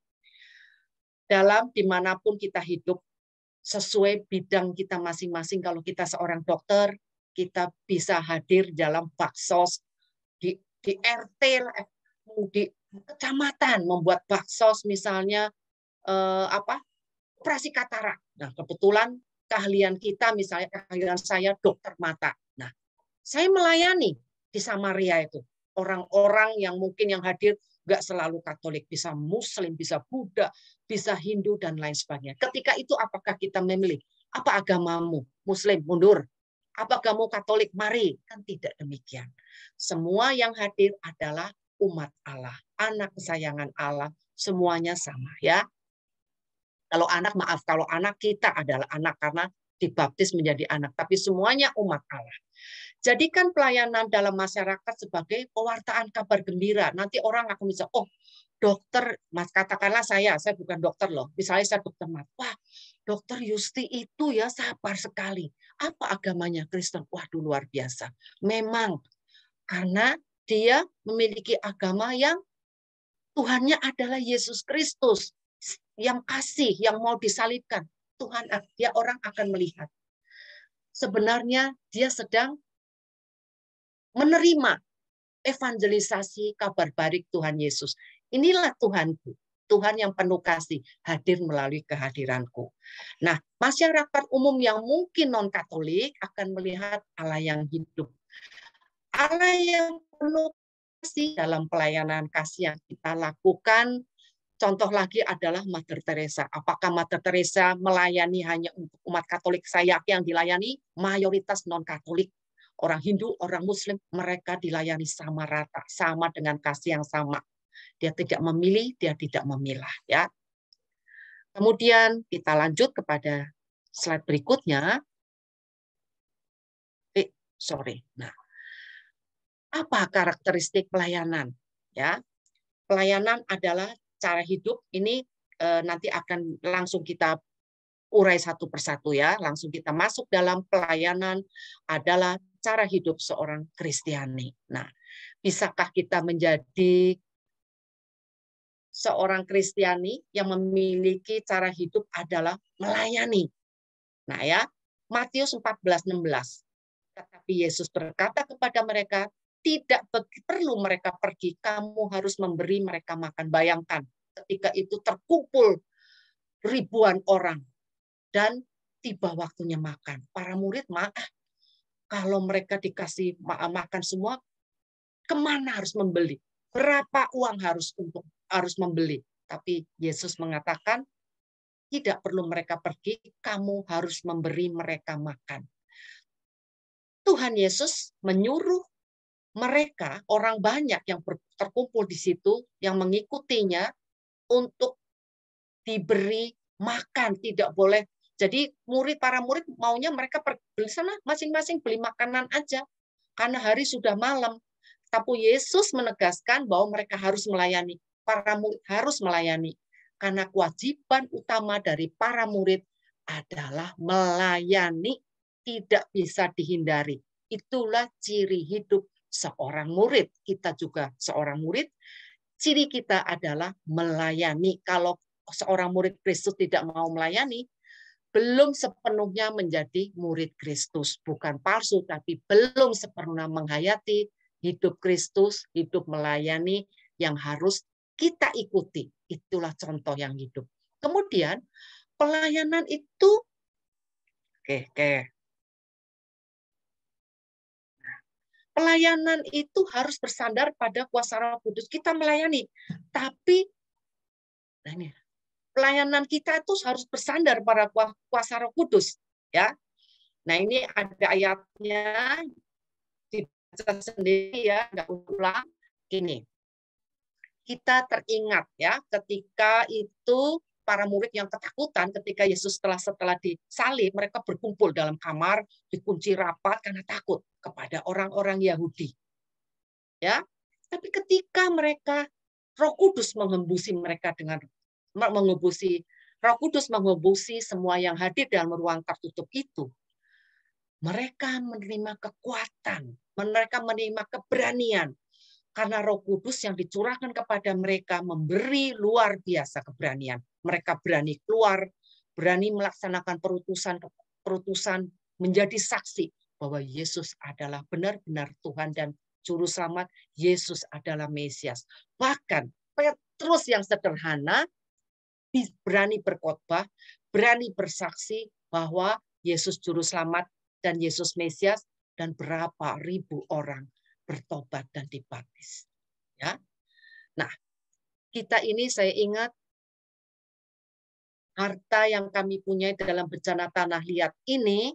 Dalam dimanapun kita hidup, sesuai bidang kita masing-masing. Kalau kita seorang dokter, kita bisa hadir dalam baksos di RT, di kecamatan, membuat baksos misalnya operasi katarak. Nah, kebetulan keahlian kita, misalnya keahlian saya dokter mata. Nah, saya melayani di Samaria itu. Orang-orang yang mungkin yang hadir nggak selalu Katolik, bisa Muslim, bisa Buddha, bisa Hindu, dan lain sebagainya. Ketika itu apakah kita memilih? Apa agamamu? Muslim, mundur. Apa agamamu Katolik? Mari. Kan tidak demikian. Semua yang hadir adalah umat Allah, anak kesayangan Allah, semuanya sama, ya. Kalau anak, maaf, kalau anak kita adalah anak karena dibaptis menjadi anak, tapi semuanya umat Allah. Jadikan pelayanan dalam masyarakat sebagai pewartaan kabar gembira. Nanti orang akan bisa, oh dokter, mas katakanlah saya bukan dokter loh, misalnya saya dokter mata, wah dokter Yusti itu ya sabar sekali. Apa agamanya? Kristen. Waduh, luar biasa. Memang karena dia memiliki agama yang Tuhannya adalah Yesus Kristus, yang kasih, yang mau disalibkan. Tuhan, dia orang akan melihat. Sebenarnya dia sedang menerima evangelisasi kabar baik Tuhan Yesus. Inilah Tuhanku, Tuhan yang penuh kasih, hadir melalui kehadiranku. Nah, masyarakat umum yang mungkin non-Katolik akan melihat Allah yang hidup. Allah yang penuh kasih dalam pelayanan kasih yang kita lakukan. Contoh lagi adalah Mother Teresa. Apakah Mother Teresa melayani hanya untuk umat Katolik? Saya yakin yang dilayani mayoritas non-Katolik. Orang Hindu, orang Muslim, mereka dilayani sama rata, sama dengan kasih yang sama. Dia tidak memilih, dia tidak memilah. Ya. Kemudian kita lanjut kepada slide berikutnya. Nah, apa karakteristik pelayanan? Ya, pelayanan adalah cara hidup. Ini nanti akan langsung kita urai satu persatu ya. Langsung kita masuk dalam pelayanan adalah cara hidup seorang Kristiani. Nah, bisakah kita menjadi seorang Kristiani yang memiliki cara hidup adalah melayani? Nah ya, Matius 14:16. Tetapi Yesus berkata kepada mereka, tidak perlu mereka pergi, kamu harus memberi mereka makan. Bayangkan, ketika itu terkumpul ribuan orang dan tiba waktunya makan. Para murid kalau mereka dikasih makan semua, kemana harus membeli? Berapa uang harus membeli? Tapi Yesus mengatakan, tidak perlu mereka pergi, kamu harus memberi mereka makan. Tuhan Yesus menyuruh mereka, orang banyak yang terkumpul di situ, yang mengikutinya, untuk diberi makan. Tidak boleh. Jadi para murid maunya mereka beli sana masing-masing beli makanan aja. Karena hari sudah malam. Tapi Yesus menegaskan bahwa mereka harus melayani. Para murid harus melayani. Karena kewajiban utama dari para murid adalah melayani. Tidak bisa dihindari. Itulah ciri hidup seorang murid. Kita juga seorang murid. Ciri kita adalah melayani. Kalau seorang murid Kristus tidak mau melayani, belum sepenuhnya menjadi murid Kristus. Bukan palsu, tapi belum sepenuhnya menghayati hidup Kristus, hidup melayani yang harus kita ikuti. Itulah contoh yang hidup. Kemudian pelayanan itu, pelayanan itu harus bersandar pada kuasa Roh Kudus. Kita melayani, tapi nah ini, pelayanan kita itu harus bersandar pada kuasa Roh Kudus, ya. Nah, ini ada ayatnya, dibaca sendiri ya, nggak ulang. Gini, kita teringat ya, ketika itu para murid yang ketakutan ketika Yesus setelah disalib, mereka berkumpul dalam kamar, dikunci rapat karena takut kepada orang-orang Yahudi. Ya, tapi ketika mereka Roh Kudus mengembusi mereka dengan Roh Kudus mengembusi semua yang hadir dalam ruang tertutup itu. Mereka menerima kekuatan, mereka menerima keberanian. Karena Roh Kudus yang dicurahkan kepada mereka memberi luar biasa keberanian. Mereka berani keluar, berani melaksanakan perutusan, menjadi saksi bahwa Yesus adalah benar-benar Tuhan dan Juru Selamat, Yesus adalah Mesias. Bahkan Petrus yang sederhana berani berkhotbah, berani bersaksi bahwa Yesus Juru Selamat dan Yesus Mesias, dan berapa ribu orang bertobat dan dibaptis. Ya. Nah, kita ini saya ingat harta yang kami punya dalam bencana tanah liat ini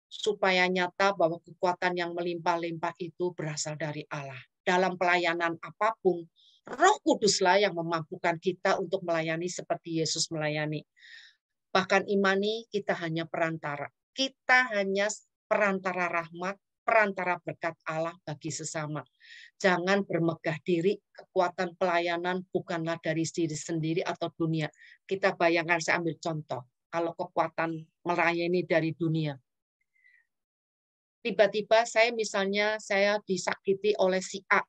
supaya nyata bahwa kekuatan yang melimpah-limpah itu berasal dari Allah. Dalam pelayanan apapun, Roh Kuduslah yang memampukan kita untuk melayani seperti Yesus melayani. Bahkan imani kita hanya perantara. Kita hanya perantara rahmat, perantara berkat Allah bagi sesama. Jangan bermegah diri, kekuatan pelayanan bukanlah dari diri sendiri atau dunia. Kita bayangkan, saya ambil contoh, kalau kekuatan melayani dari dunia. Tiba-tiba saya disakiti oleh si A,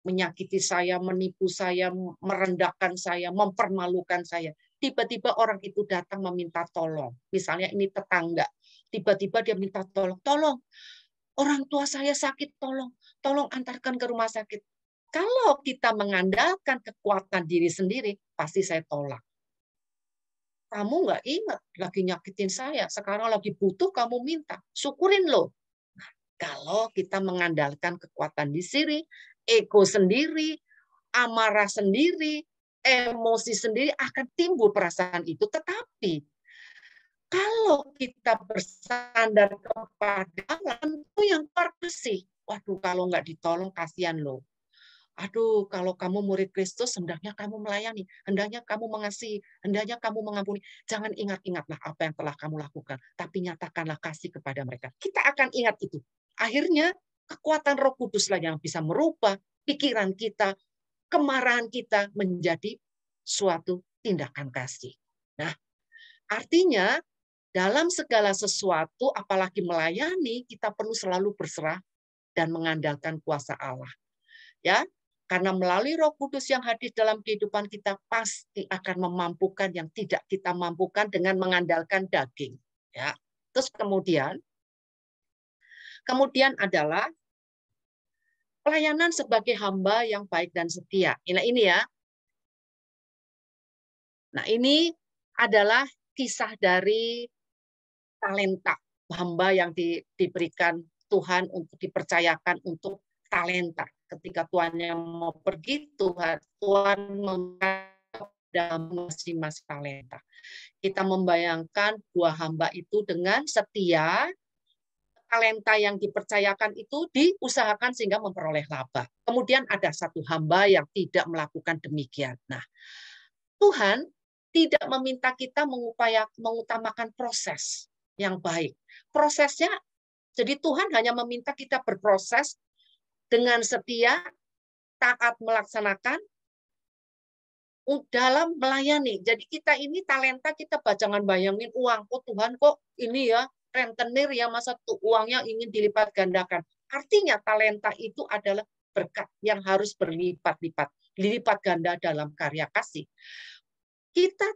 menyakiti saya, menipu saya, merendahkan saya, mempermalukan saya. Tiba-tiba orang itu datang meminta tolong. Misalnya ini tetangga. Tiba-tiba dia minta tolong. Tolong, orang tua saya sakit, tolong antarkan ke rumah sakit. Kalau kita mengandalkan kekuatan diri sendiri, pasti saya tolak. Kamu nggak ingat, lagi nyakitin saya. Sekarang lagi butuh, kamu minta. Syukurin loh. Nah, kalau kita mengandalkan kekuatan di sini, ego sendiri, amarah sendiri, emosi sendiri, akan timbul perasaan itu. Tetapi kalau kita bersandar kepada Allah, itu yang kasih. Waduh, kalau nggak ditolong, kasihan loh. Aduh, kalau kamu murid Kristus, hendaknya kamu melayani, hendaknya kamu mengasihi, hendaknya kamu mengampuni. Jangan ingat-ingatlah apa yang telah kamu lakukan, tapi nyatakanlah kasih kepada mereka. Kita akan ingat itu. Akhirnya, kekuatan Roh Kuduslah yang bisa merubah pikiran kita, kemarahan kita menjadi suatu tindakan kasih. Nah, artinya dalam segala sesuatu, apalagi melayani, kita perlu selalu berserah dan mengandalkan kuasa Allah. Ya, karena melalui Roh Kudus yang hadir dalam kehidupan kita pasti akan memampukan yang tidak kita mampukan dengan mengandalkan daging. Ya, terus kemudian adalah pelayanan sebagai hamba yang baik dan setia. Nah, ini ya. Nah, ini adalah kisah dari talenta hamba yang diberikan Tuhan untuk dipercayakan untuk talenta. Ketika Tuhan yang mau pergi, Tuhan memberikan masing-masing talenta. Kita membayangkan dua hamba itu dengan setia, talenta yang dipercayakan itu diusahakan sehingga memperoleh laba. Kemudian ada satu hamba yang tidak melakukan demikian. Nah, Tuhan tidak meminta kita mengutamakan proses yang baik. Prosesnya, jadi Tuhan hanya meminta kita berproses dengan setia, taat melaksanakan dalam melayani. Jadi kita ini talenta, kita jangan bayangin uang. Oh Tuhan kok ini ya rentenir ya, masa tuh uangnya ingin dilipat gandakan. Artinya talenta itu adalah berkat yang harus berlipat-lipat, dilipat ganda dalam karya kasih.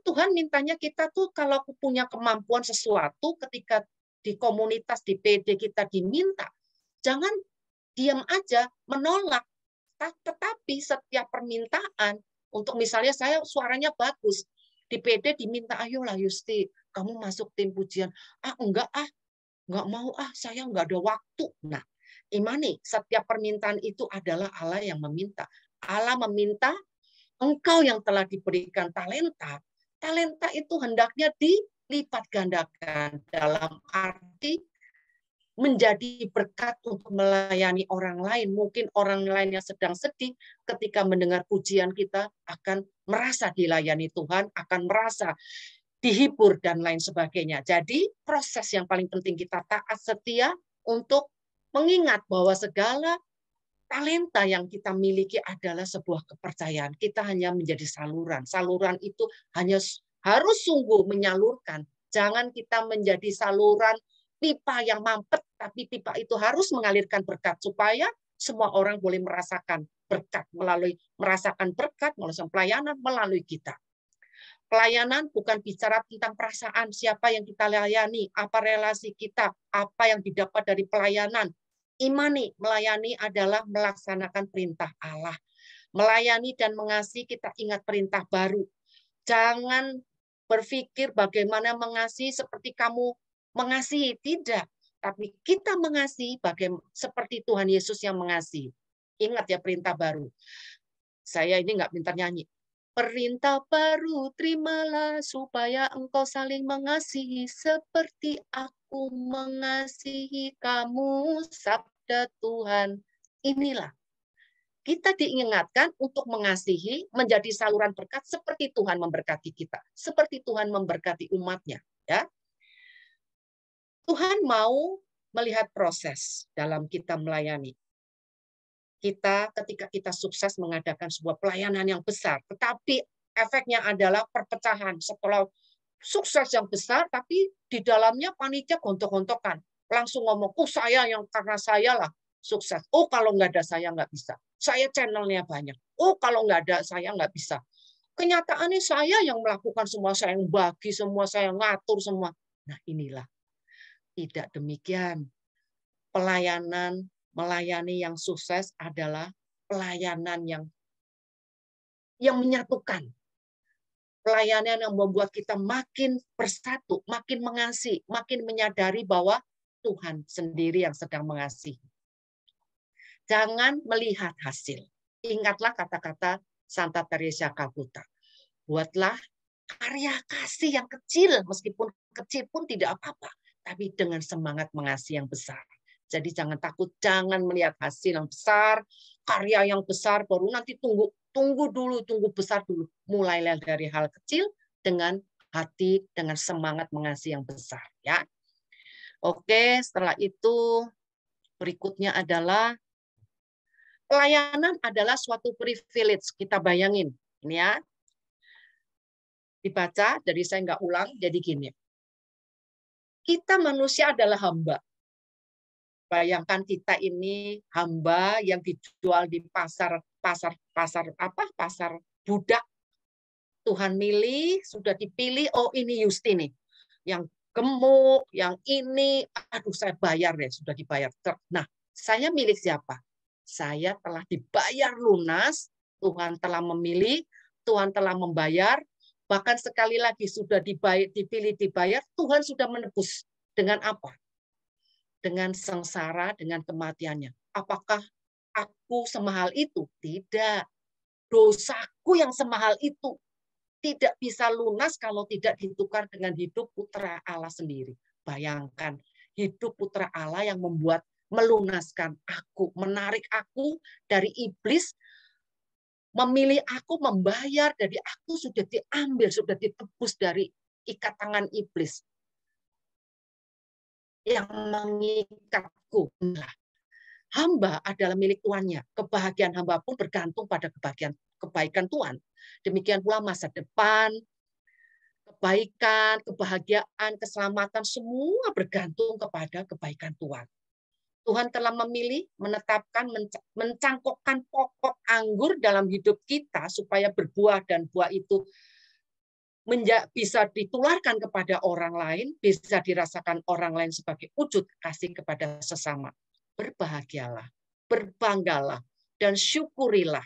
Tuhan mintanya kita tuh kalau punya kemampuan sesuatu ketika di komunitas, di PD kita diminta, jangan diam aja, menolak. Tetapi setiap permintaan, untuk misalnya saya suaranya bagus, di PD diminta, ayolah Yusti, kamu masuk tim pujian. Enggak mau saya enggak ada waktu. Nah, imani, setiap permintaan itu adalah Allah yang meminta. Allah meminta engkau yang telah diberikan talenta, talenta itu hendaknya dilipat gandakan dalam arti menjadi berkat untuk melayani orang lain. Mungkin orang lain yang sedang sedih ketika mendengar pujian kita akan merasa dilayani Tuhan, akan merasa dihibur dan lain sebagainya. Jadi proses yang paling penting kita taat setia untuk mengingat bahwa segala talenta yang kita miliki adalah sebuah kepercayaan. Kita hanya menjadi saluran. Saluran itu hanya harus sungguh menyalurkan. Jangan kita menjadi saluran pipa yang mampet, tapi pipa itu harus mengalirkan berkat supaya semua orang boleh merasakan berkat melalui pelayanan melalui kita. Pelayanan bukan bicara tentang perasaan siapa yang kita layani, apa relasi kita, apa yang didapat dari pelayanan. Imani, melayani adalah melaksanakan perintah Allah. Melayani dan mengasihi, kita ingat perintah baru. Jangan berpikir bagaimana mengasihi seperti kamu mengasihi, tidak. Tapi kita mengasihi seperti Tuhan Yesus yang mengasihi. Ingat ya perintah baru. Saya ini nggak pintar nyanyi. Perintah baru terimalah supaya engkau saling mengasihi seperti aku mengasihi kamu, sabda Tuhan. Inilah. Kita diingatkan untuk mengasihi, menjadi saluran berkat seperti Tuhan memberkati kita. Seperti Tuhan memberkati umatnya. Ya. Tuhan mau melihat proses dalam kita melayani. Ketika kita sukses mengadakan sebuah pelayanan yang besar, tetapi efeknya adalah perpecahan. Setelah sukses yang besar, tapi di dalamnya panitia gontok-gontokan. Langsung ngomong, saya yang karena saya lah sukses. Kalau nggak ada saya nggak bisa. Saya channelnya banyak. Kalau nggak ada saya nggak bisa. Kenyataannya saya yang melakukan semua, saya yang bagi semua, saya yang ngatur semua. Nah inilah. Tidak demikian. Melayani yang sukses adalah pelayanan yang menyatukan. Pelayanan yang membuat kita makin bersatu, makin mengasihi, makin menyadari bahwa Tuhan sendiri yang sedang mengasihi. Jangan melihat hasil. Ingatlah kata-kata Santa Teresa Calcutta. Buatlah karya kasih yang kecil, meskipun kecil pun tidak apa-apa. Tapi dengan semangat mengasihi yang besar. Jadi jangan takut, jangan melihat hasil yang besar, karya yang besar, baru nanti tunggu besar dulu. Mulailah dari hal kecil dengan hati, dengan semangat mengasihi yang besar. Ya. Oke, setelah itu berikutnya adalah pelayanan adalah suatu privilege. Kita bayangin, ini ya. Dibaca, jadi saya nggak ulang, jadi gini. Kita manusia adalah hamba. Bayangkan kita ini hamba yang dijual di pasar budak. Tuhan milih, sudah dipilih, ini Yusti nih. Yang gemuk, yang ini, saya bayar deh, sudah dibayar. Nah, saya milik siapa? Saya telah dibayar lunas, Tuhan telah memilih, Tuhan telah membayar, bahkan sekali lagi sudah dipilih, dibayar, Tuhan sudah menebus. Dengan apa? Dengan sengsara, dengan kematiannya. Apakah aku semahal itu? Tidak. Dosaku yang semahal itu tidak bisa lunas kalau tidak ditukar dengan hidup putra Allah sendiri. Bayangkan, hidup putra Allah yang melunaskan aku, menarik aku dari iblis, memilih aku, membayar, dari aku sudah diambil, sudah ditebus dari ikat tangan iblis yang mengikatku. Nah, hamba adalah milik tuannya. Kebahagiaan hamba pun bergantung pada kebaikan Tuhan. Demikian pula masa depan, kebaikan, kebahagiaan, keselamatan, semua bergantung kepada kebaikan Tuhan. Tuhan telah memilih, menetapkan, mencangkokkan pokok anggur dalam hidup kita supaya berbuah dan buah itu bisa ditularkan kepada orang lain, bisa dirasakan orang lain sebagai wujud kasih kepada sesama. Berbahagialah, berbanggalah, dan syukurilah.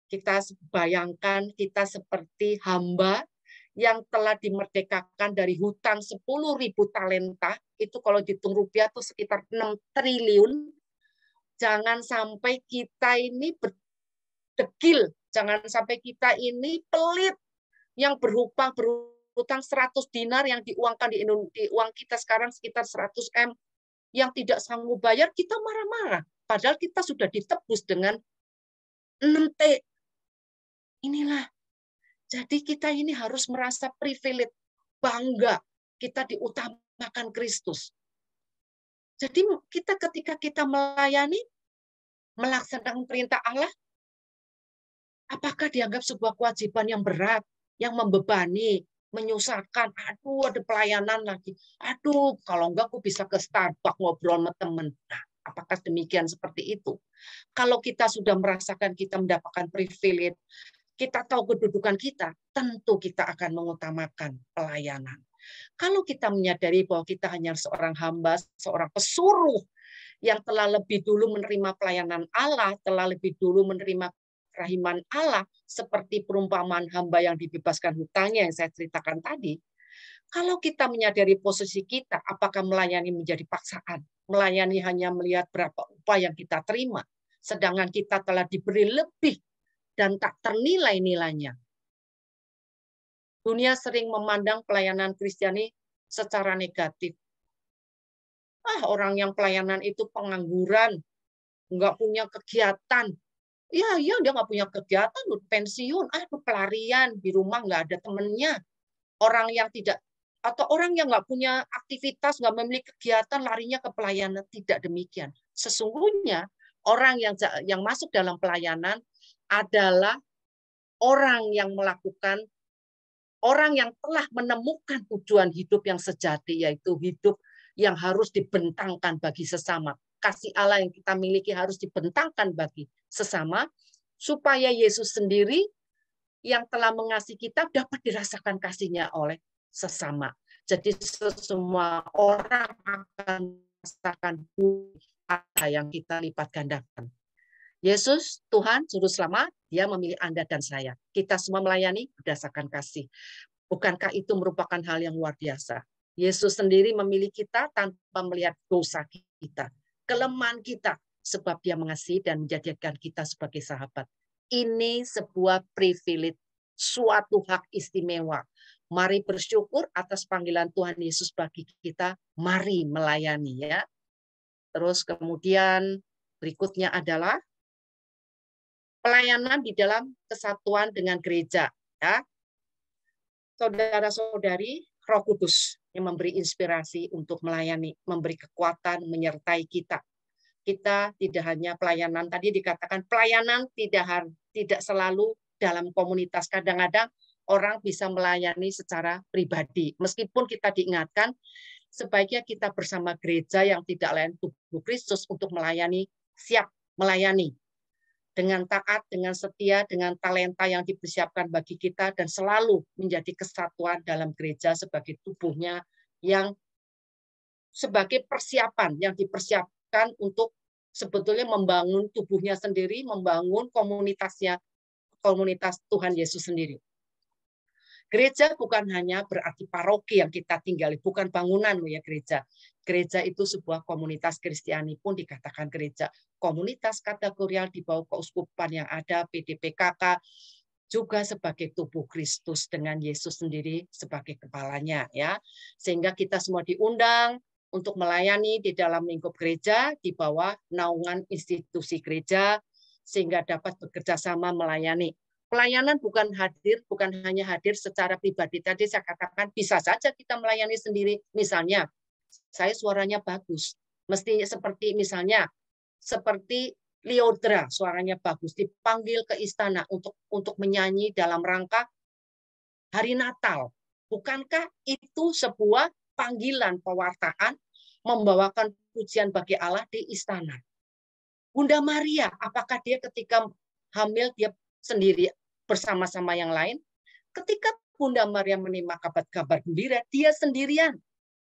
Kita bayangkan kita seperti hamba yang telah dimerdekakan dari hutang 10.000 talenta, itu kalau dihitung rupiah itu sekitar 6 triliun. Jangan sampai kita ini berdegil, jangan sampai kita ini pelit, yang berhutang 100 dinar yang diuangkan di uang kita sekarang sekitar 100 M, yang tidak sanggup bayar, kita marah-marah. Padahal kita sudah ditebus dengan 6 T. Inilah. Jadi kita ini harus merasa privilege, bangga kita diutamakan Kristus. Jadi kita ketika kita melayani, melaksanakan perintah Allah, apakah dianggap sebuah kewajiban yang berat, yang membebani, menyusahkan? Aduh, ada pelayanan lagi. Aduh, kalau enggak aku bisa ke Starbucks ngobrol sama teman. Nah, apakah demikian seperti itu? Kalau kita sudah merasakan kita mendapatkan privilege, kita tahu kedudukan kita, tentu kita akan mengutamakan pelayanan. Kalau kita menyadari bahwa kita hanya seorang hamba, seorang pesuruh yang telah lebih dulu menerima pelayanan Allah, telah lebih dulu menerima kerahiman Allah, seperti perumpamaan hamba yang dibebaskan hutangnya yang saya ceritakan tadi. Kalau kita menyadari posisi kita, apakah melayani menjadi paksaan? Melayani hanya melihat berapa upah yang kita terima, sedangkan kita telah diberi lebih dan tak ternilai nilainya. Dunia sering memandang pelayanan Kristiani secara negatif. Orang yang pelayanan itu pengangguran, nggak punya kegiatan. Ya, dia nggak punya kegiatan, pensiun, pelarian, di rumah nggak ada temennya. Orang yang tidak, atau orang yang nggak punya aktivitas, nggak memiliki kegiatan, larinya ke pelayanan. Tidak demikian. Sesungguhnya, orang yang masuk dalam pelayanan adalah orang yang melakukan, orang yang telah menemukan tujuan hidup yang sejati, yaitu hidup yang harus dibentangkan bagi sesama. Kasih Allah yang kita miliki harus dibentangkan bagi sesama, supaya Yesus sendiri yang telah mengasihi kita dapat dirasakan kasihnya oleh sesama. Jadi semua orang akan merasakan apa yang kita lipat gandakan. Yesus, Tuhan, Juru Selamat, Dia memilih Anda dan saya. Kita semua melayani berdasarkan kasih. Bukankah itu merupakan hal yang luar biasa? Yesus sendiri memilih kita tanpa melihat dosa kita, kelemahan kita, sebab Dia mengasihi dan menjadikan kita sebagai sahabat. Ini sebuah privilege, suatu hak istimewa. Mari bersyukur atas panggilan Tuhan Yesus bagi kita. Mari melayani, ya. Terus kemudian berikutnya adalah pelayanan di dalam kesatuan dengan gereja, ya. Saudara-saudari, Roh Kudus yang memberi inspirasi untuk melayani, memberi kekuatan, menyertai kita. Kita tidak hanya pelayanan, tadi dikatakan pelayanan tidak selalu dalam komunitas. Kadang-kadang orang bisa melayani secara pribadi. Meskipun kita diingatkan, sebaiknya kita bersama gereja yang tidak lain tubuh Kristus untuk melayani, siap melayani. Dengan taat, dengan setia, dengan talenta yang dipersiapkan bagi kita, dan selalu menjadi kesatuan dalam gereja sebagai tubuhnya yang sebagai persiapan, yang dipersiapkan untuk sebetulnya membangun tubuhnya sendiri, membangun komunitasnya, komunitas Tuhan Yesus sendiri. Gereja bukan hanya berarti paroki yang kita tinggali, bukan bangunan ya gereja. Gereja itu sebuah komunitas Kristiani pun dikatakan gereja. Komunitas kategorial di bawah keuskupan yang ada, PDPKK, juga sebagai tubuh Kristus dengan Yesus sendiri sebagai kepalanya, ya. Sehingga kita semua diundang untuk melayani di dalam lingkup gereja di bawah naungan institusi gereja sehingga dapat bekerja sama melayani. Pelayanan bukan hanya hadir secara pribadi. Tadi saya katakan bisa saja kita melayani sendiri. Misalnya, saya suaranya bagus. Mesti seperti misalnya, seperti Liodra, suaranya bagus, dipanggil ke istana untuk menyanyi dalam rangka Hari Natal. Bukankah itu sebuah panggilan pewartaan, membawakan pujian bagi Allah di istana. Bunda Maria, apakah dia ketika hamil dia sendiri bersama-sama yang lain? Ketika Bunda Maria menerima kabar gembira, dia sendirian.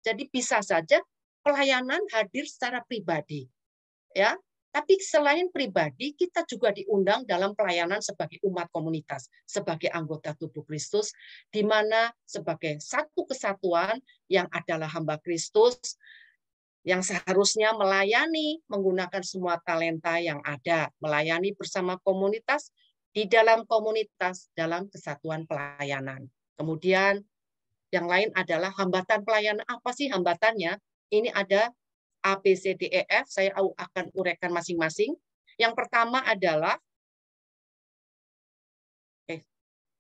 Jadi bisa saja pelayanan hadir secara pribadi. Ya, tapi selain pribadi, kita juga diundang dalam pelayanan sebagai umat komunitas, sebagai anggota tubuh Kristus, di mana sebagai satu kesatuan yang adalah hamba Kristus, yang seharusnya melayani menggunakan semua talenta yang ada, melayani bersama komunitas, di dalam komunitas, dalam kesatuan pelayanan. Kemudian yang lain adalah hambatan pelayanan. Apa sih hambatannya? Ini ada A, B, C, D, E, F, saya akan uraikan masing-masing. Yang pertama adalah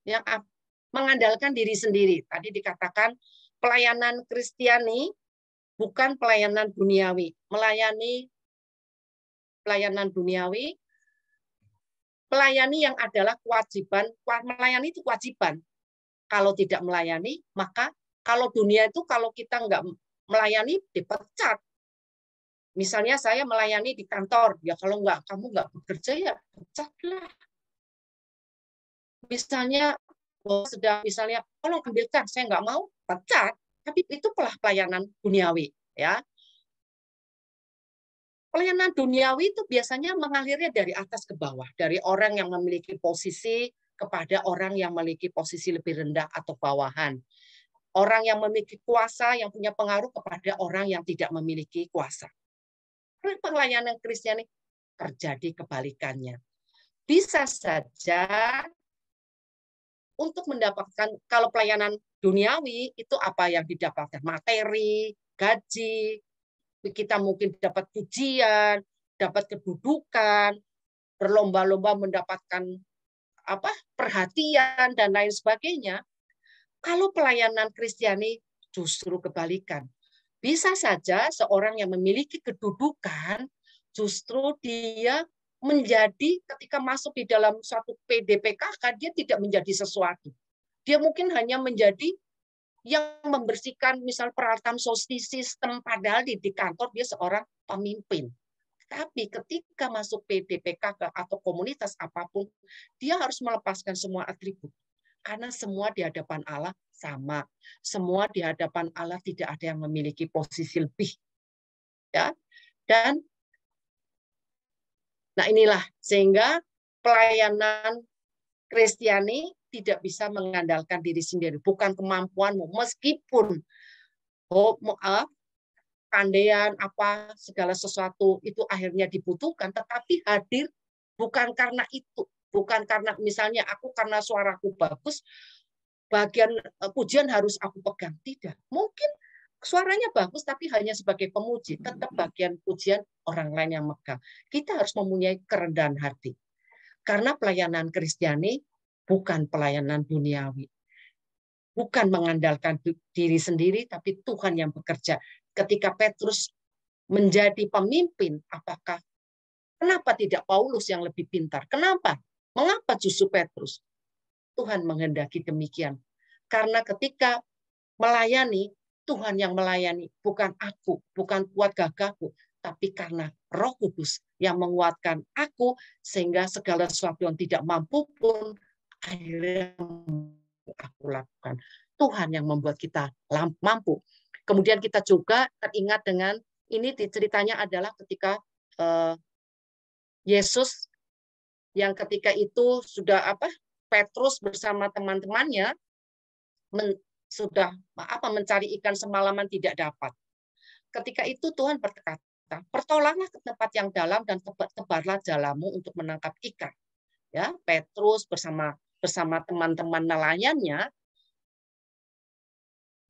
yang mengandalkan diri sendiri. Tadi dikatakan pelayanan Kristiani bukan pelayanan duniawi. Pelayanan duniawi, melayani yang adalah kewajiban. Melayani itu kewajiban. Kalau tidak melayani, maka kalau dunia itu kalau kita nggak melayani dipecat. Misalnya saya melayani di kantor, ya kalau kamu nggak bekerja ya pecatlah. Misalnya misalnya tolong ambilkan, saya nggak mau, pecat. Tapi itu pelayanan duniawi, ya. Pelayanan duniawi itu biasanya mengalirnya dari atas ke bawah, dari orang yang memiliki posisi kepada orang yang memiliki posisi lebih rendah atau bawahan. Orang yang memiliki kuasa, yang punya pengaruh kepada orang yang tidak memiliki kuasa. Pelayanan Kristiani terjadi kebalikannya. Bisa saja untuk mendapatkan, kalau pelayanan duniawi itu apa yang didapatkan? Materi, gaji, kita mungkin dapat pujian, dapat kedudukan, berlomba-lomba mendapatkan perhatian dan lain sebagainya. Kalau pelayanan Kristiani justru kebalikan. Bisa saja seorang yang memiliki kedudukan, justru dia menjadi ketika masuk di dalam suatu PDPKK, dia tidak menjadi sesuatu. Dia mungkin hanya menjadi yang membersihkan misal peralatan sistem, padahal di kantor dia seorang pemimpin. Tapi ketika masuk PDPKK atau komunitas apapun, dia harus melepaskan semua atribut. Karena semua di hadapan Allah sama. Semua di hadapan Allah tidak ada yang memiliki posisi lebih. Ya. Dan nah inilah sehingga pelayanan Kristiani tidak bisa mengandalkan diri sendiri, bukan kemampuanmu, meskipun pandaian apa segala sesuatu itu akhirnya dibutuhkan, tetapi hadir bukan karena itu. Bukan karena misalnya aku karena suaraku bagus, bagian pujian harus aku pegang. Tidak. Mungkin suaranya bagus, tapi hanya sebagai pemuji. Tetap bagian pujian orang lain yang megang. Kita harus mempunyai kerendahan hati. Karena pelayanan Kristiani bukan pelayanan duniawi. Bukan mengandalkan diri sendiri, tapi Tuhan yang bekerja. Ketika Petrus menjadi pemimpin, kenapa tidak Paulus yang lebih pintar? Kenapa? Mengapa justru Petrus? Tuhan menghendaki demikian. Karena ketika melayani, Tuhan yang melayani, bukan aku, bukan kuat gagahku, tapi karena Roh Kudus yang menguatkan aku, sehingga segala sesuatu yang tidak mampu pun akhirnya aku lakukan. Tuhan yang membuat kita mampu. Kemudian kita juga teringat dengan, ini ceritanya adalah ketika Yesus yang ketika itu sudah Petrus bersama teman-temannya sudah mencari ikan semalaman tidak dapat. Ketika itu Tuhan berkata, pertolaklah ke tempat yang dalam dan tebarlah jalamu untuk menangkap ikan. Ya, Petrus bersama teman-teman nelayannya,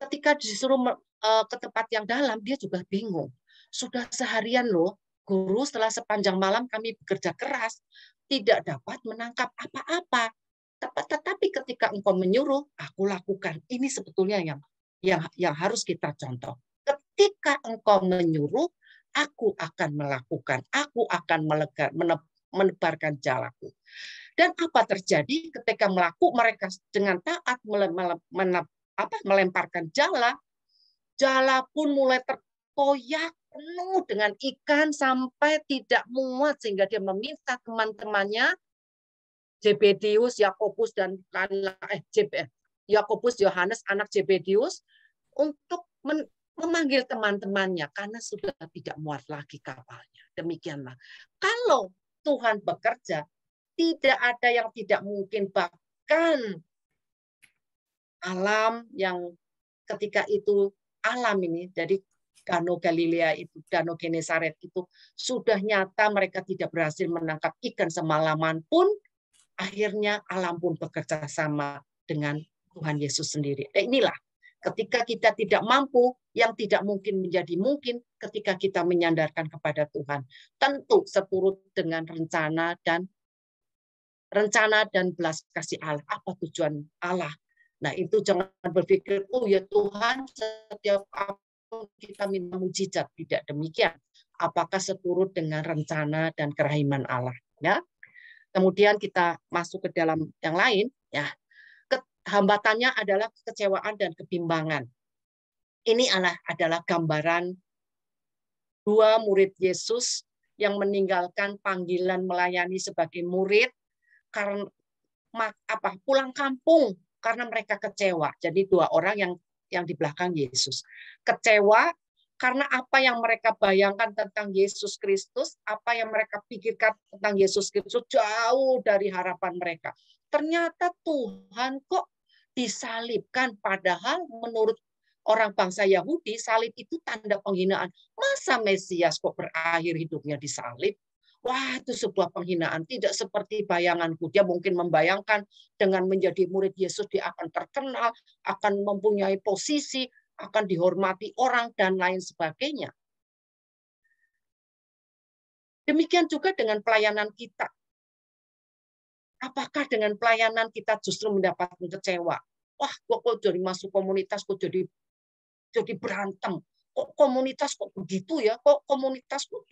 ketika disuruh ke tempat yang dalam, dia juga bingung. Sudah seharian loh, Guru, setelah sepanjang malam kami bekerja keras, tidak dapat menangkap apa-apa. Tetapi ketika Engkau menyuruh, aku lakukan. Ini sebetulnya yang harus kita contoh. Ketika Engkau menyuruh, aku akan melakukan. Aku akan menebarkan jalaku. Dan apa terjadi ketika mereka dengan taat melemparkan jala pun mulai koyak penuh dengan ikan sampai tidak muat, sehingga dia meminta teman-temannya Zebedius, Yakobus dan Yakobus, Yohanes anak Zebedius untuk memanggil teman-temannya karena sudah tidak muat lagi kapalnya. Demikianlah. Kalau Tuhan bekerja, tidak ada yang tidak mungkin, bahkan alam yang ketika itu alam ini, jadi Danau Galilea itu, Danau Genesaret itu sudah nyata mereka tidak berhasil menangkap ikan semalaman pun, akhirnya alam pun bekerja sama dengan Tuhan Yesus sendiri. Inilah ketika kita tidak mampu, yang tidak mungkin menjadi mungkin ketika kita menyandarkan kepada Tuhan. Tentu seturut dengan rencana dan belas kasih Allah. Apa tujuan Allah? Nah, itu jangan berpikir, oh ya Tuhan, setiap apa kita minta mujizat. Tidak demikian. Apakah seturut dengan rencana dan kerahiman Allah? Ya. Kemudian kita masuk ke dalam yang lain. Ya. Hambatannya adalah kekecewaan dan kebimbangan. Ini adalah gambaran dua murid Yesus yang meninggalkan panggilan melayani sebagai murid karena pulang kampung karena mereka kecewa. Jadi dua orang yang di belakang Yesus kecewa karena apa yang mereka bayangkan tentang Yesus Kristus, apa yang mereka pikirkan tentang Yesus Kristus jauh dari harapan mereka. Ternyata Tuhan kok disalibkan, padahal menurut orang bangsa Yahudi salib itu tanda penghinaan. Masa Mesias kok berakhir hidupnya disalib? Wah, itu sebuah penghinaan, tidak seperti bayanganku. Dia mungkin membayangkan dengan menjadi murid Yesus dia akan terkenal, akan mempunyai posisi, akan dihormati orang dan lain sebagainya. Demikian juga dengan pelayanan kita. Apakah dengan pelayanan kita justru mendapatkan kecewa? Wah, kok jadi masuk komunitas, kok jadi berantem. Kok komunitas kok begitu ya? Kok komunitas kok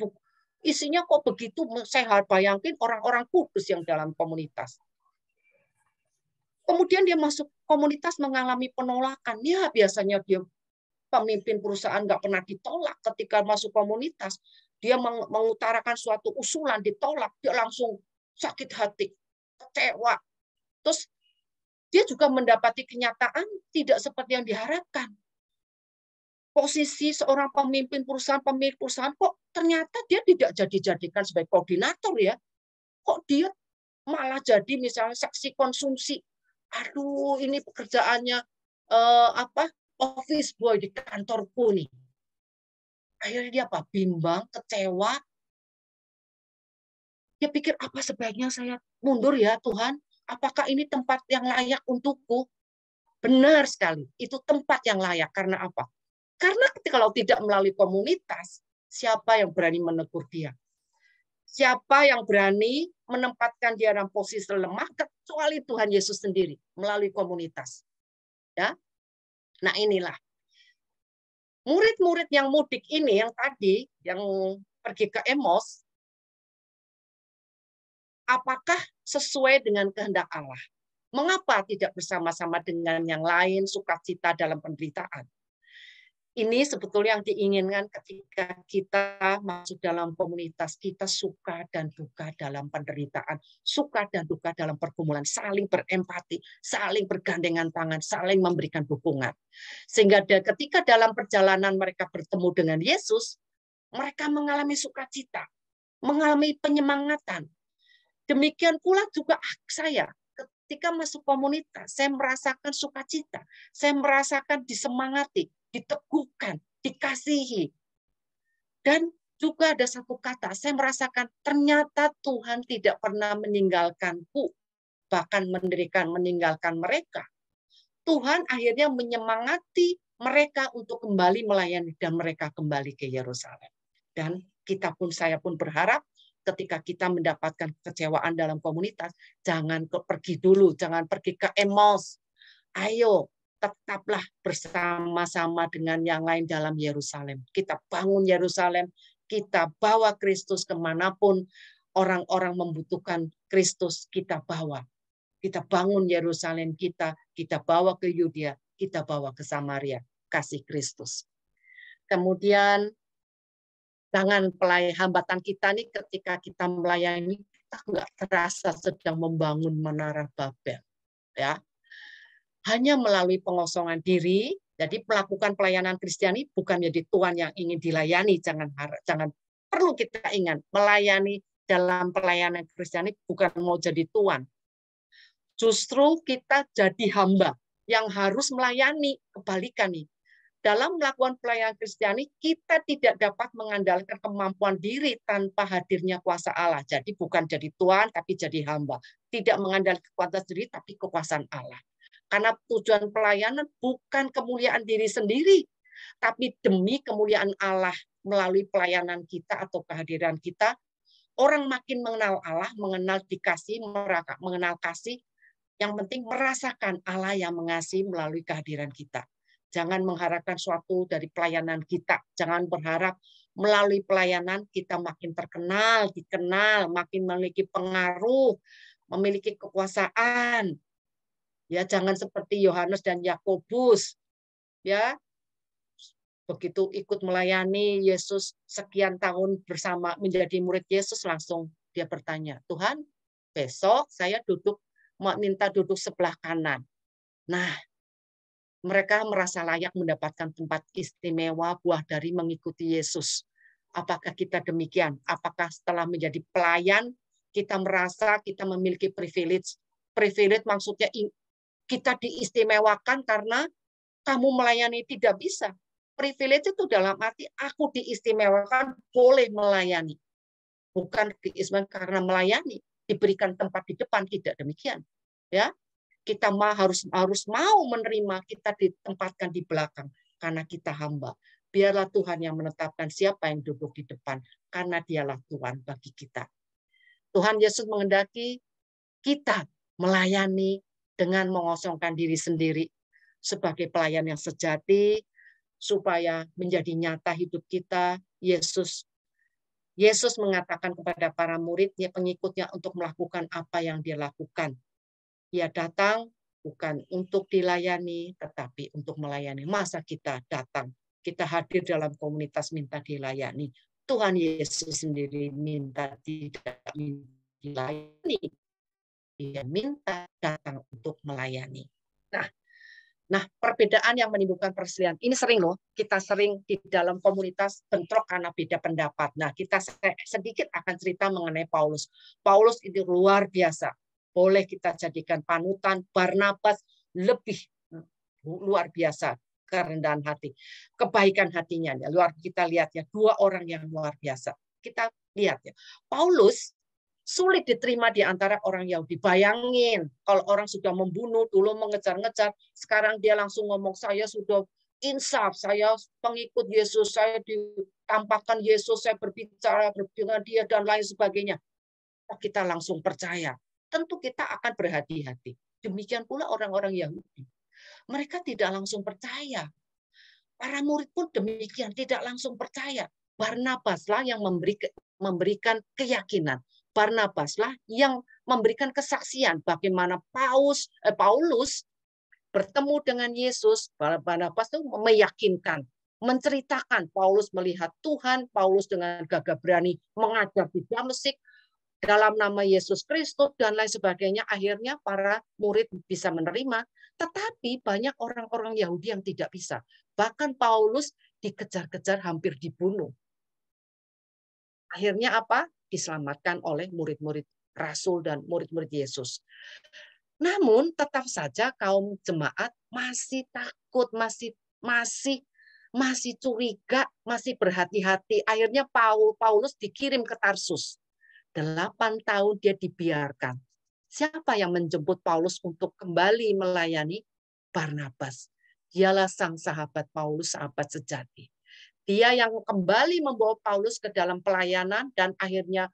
isinya kok begitu? Saya bayangin orang-orang kudus yang dalam komunitas. Kemudian dia masuk komunitas mengalami penolakan. Ya, biasanya dia pemimpin perusahaan nggak pernah ditolak ketika masuk komunitas. Dia mengutarakan suatu usulan, ditolak, dia langsung sakit hati, kecewa. Terus dia juga mendapati kenyataan tidak seperti yang diharapkan. Posisi seorang pemimpin perusahaan, pemilik perusahaan, kok ternyata dia tidak jadi-jadikan sebagai koordinator ya. Kok dia malah jadi misalnya seksi konsumsi. Aduh, ini pekerjaannya office boy di kantorku nih. Akhirnya dia bimbang, kecewa. Dia pikir, apa sebaiknya saya mundur ya Tuhan? Apakah ini tempat yang layak untukku? Benar sekali, itu tempat yang layak. Karena apa? Karena kalau tidak melalui komunitas, siapa yang berani menegur dia? Siapa yang berani menempatkan dia dalam posisi lemah kecuali Tuhan Yesus sendiri melalui komunitas. Ya. Nah, inilah murid-murid yang mudik ini yang tadi yang pergi ke Emos, apakah sesuai dengan kehendak Allah? Mengapa tidak bersama-sama dengan yang lain sukacita dalam penderitaan? Ini sebetulnya yang diinginkan ketika kita masuk dalam komunitas, kita suka dan duka dalam penderitaan, suka dan duka dalam pergumulan, saling berempati, saling bergandengan tangan, saling memberikan dukungan. Sehingga ketika dalam perjalanan mereka bertemu dengan Yesus, mereka mengalami sukacita, mengalami penyemangatan. Demikian pula juga saya, ketika masuk komunitas, saya merasakan sukacita, saya merasakan disemangati, diteguhkan, dikasihi. Dan juga ada satu kata, saya merasakan ternyata Tuhan tidak pernah meninggalkanku, bahkan meninggalkan mereka. Tuhan akhirnya menyemangati mereka untuk kembali melayani dan mereka kembali ke Yerusalem. Dan saya pun berharap ketika kita mendapatkan kekecewaan dalam komunitas, jangan pergi dulu, jangan pergi ke Emos. Ayo, tetaplah bersama-sama dengan yang lain dalam Yerusalem. Kita bangun Yerusalem, kita bawa Kristus kemanapun orang-orang membutuhkan Kristus, kita bawa. Kita bangun Yerusalem kita bawa ke Yudea, kita bawa ke Samaria, kasih Kristus. Kemudian Jangan hambatan kita nih ketika kita melayani, kita nggak terasa sedang membangun menara Babel. Ya. Hanya melalui pengosongan diri, jadi melakukan pelayanan Kristiani bukan jadi Tuhan yang ingin dilayani. Jangan perlu kita ingat, melayani dalam pelayanan Kristiani bukan mau jadi Tuhan. Justru kita jadi hamba yang harus melayani. Kebalikan nih. Dalam melakukan pelayanan Kristiani, kita tidak dapat mengandalkan kemampuan diri tanpa hadirnya kuasa Allah. Jadi bukan jadi Tuhan, tapi jadi hamba. Tidak mengandalkan kekuatan diri, tapi kekuasaan Allah. Karena tujuan pelayanan bukan kemuliaan diri sendiri, tapi demi kemuliaan Allah melalui pelayanan kita atau kehadiran kita, orang makin mengenal Allah, mengenal dikasih, mengenal kasih. Yang penting merasakan Allah yang mengasihi melalui kehadiran kita. Jangan mengharapkan suatu dari pelayanan kita. Jangan berharap melalui pelayanan kita makin terkenal, dikenal, makin memiliki pengaruh, memiliki kekuasaan. Ya, jangan seperti Yohanes dan Yakobus. Ya, begitu ikut melayani Yesus sekian tahun bersama menjadi murid Yesus, langsung dia bertanya, Tuhan, besok saya minta duduk sebelah kanan. Nah, mereka merasa layak mendapatkan tempat istimewa buah dari mengikuti Yesus. Apakah kita demikian? Apakah setelah menjadi pelayan, kita merasa kita memiliki privilege? Privilege maksudnya kita diistimewakan karena kamu melayani tidak bisa. Privilege itu dalam arti aku diistimewakan boleh melayani. Bukan diistimewakan karena melayani, diberikan tempat di depan, tidak demikian. Ya. Kita harus mau menerima, kita ditempatkan di belakang karena kita hamba. Biarlah Tuhan yang menetapkan siapa yang duduk di depan, karena dialah Tuhan bagi kita. Tuhan Yesus menghendaki kita melayani dengan mengosongkan diri sendiri sebagai pelayan yang sejati, supaya menjadi nyata hidup kita. Yesus mengatakan kepada para muridnya, pengikutnya, untuk melakukan apa yang dia lakukan. Ia datang bukan untuk dilayani, tetapi untuk melayani. Masa kita datang, kita hadir dalam komunitas minta dilayani. Tuhan Yesus sendiri minta tidak dilayani. Dia minta datang untuk melayani. Nah, perbedaan yang menimbulkan perselisihan. Ini sering loh, kita sering di dalam komunitas bentrok karena beda pendapat. Nah, kita sedikit akan cerita mengenai Paulus. Paulus itu luar biasa. Boleh kita jadikan panutan. Barnabas lebih luar biasa kerendahan hati, kebaikan hatinya. Kita lihat ya, dua orang yang luar biasa. Kita lihat ya, Paulus sulit diterima di antara orang Yahudi. Bayangin kalau orang sudah membunuh, dulu mengejar-ngejar, sekarang dia langsung ngomong, saya sudah insaf, saya pengikut Yesus, saya ditampakkan Yesus, saya berbicara dengan dia dan lain sebagainya. Kita langsung percaya. Tentu kita akan berhati-hati. Demikian pula orang-orang Yahudi. Mereka tidak langsung percaya. Para murid pun demikian, tidak langsung percaya. Barnabaslah yang memberikan keyakinan. Barnabaslah yang memberikan kesaksian bagaimana Paulus bertemu dengan Yesus. Barnabas itu meyakinkan, menceritakan Paulus melihat Tuhan, Paulus dengan gagah berani mengajar di Damsyik dalam nama Yesus Kristus dan lain sebagainya. Akhirnya para murid bisa menerima, tetapi banyak orang-orang Yahudi yang tidak bisa. Bahkan Paulus dikejar-kejar, hampir dibunuh. Akhirnya apa? Diselamatkan oleh murid-murid Rasul dan murid-murid Yesus. Namun tetap saja kaum jemaat masih takut, masih curiga, masih berhati-hati. Akhirnya Paulus dikirim ke Tarsus. 8 tahun dia dibiarkan. Siapa yang menjemput Paulus untuk kembali melayani? Barnabas. Dialah sang sahabat Paulus, sahabat sejati. Dia yang kembali membawa Paulus ke dalam pelayanan dan akhirnya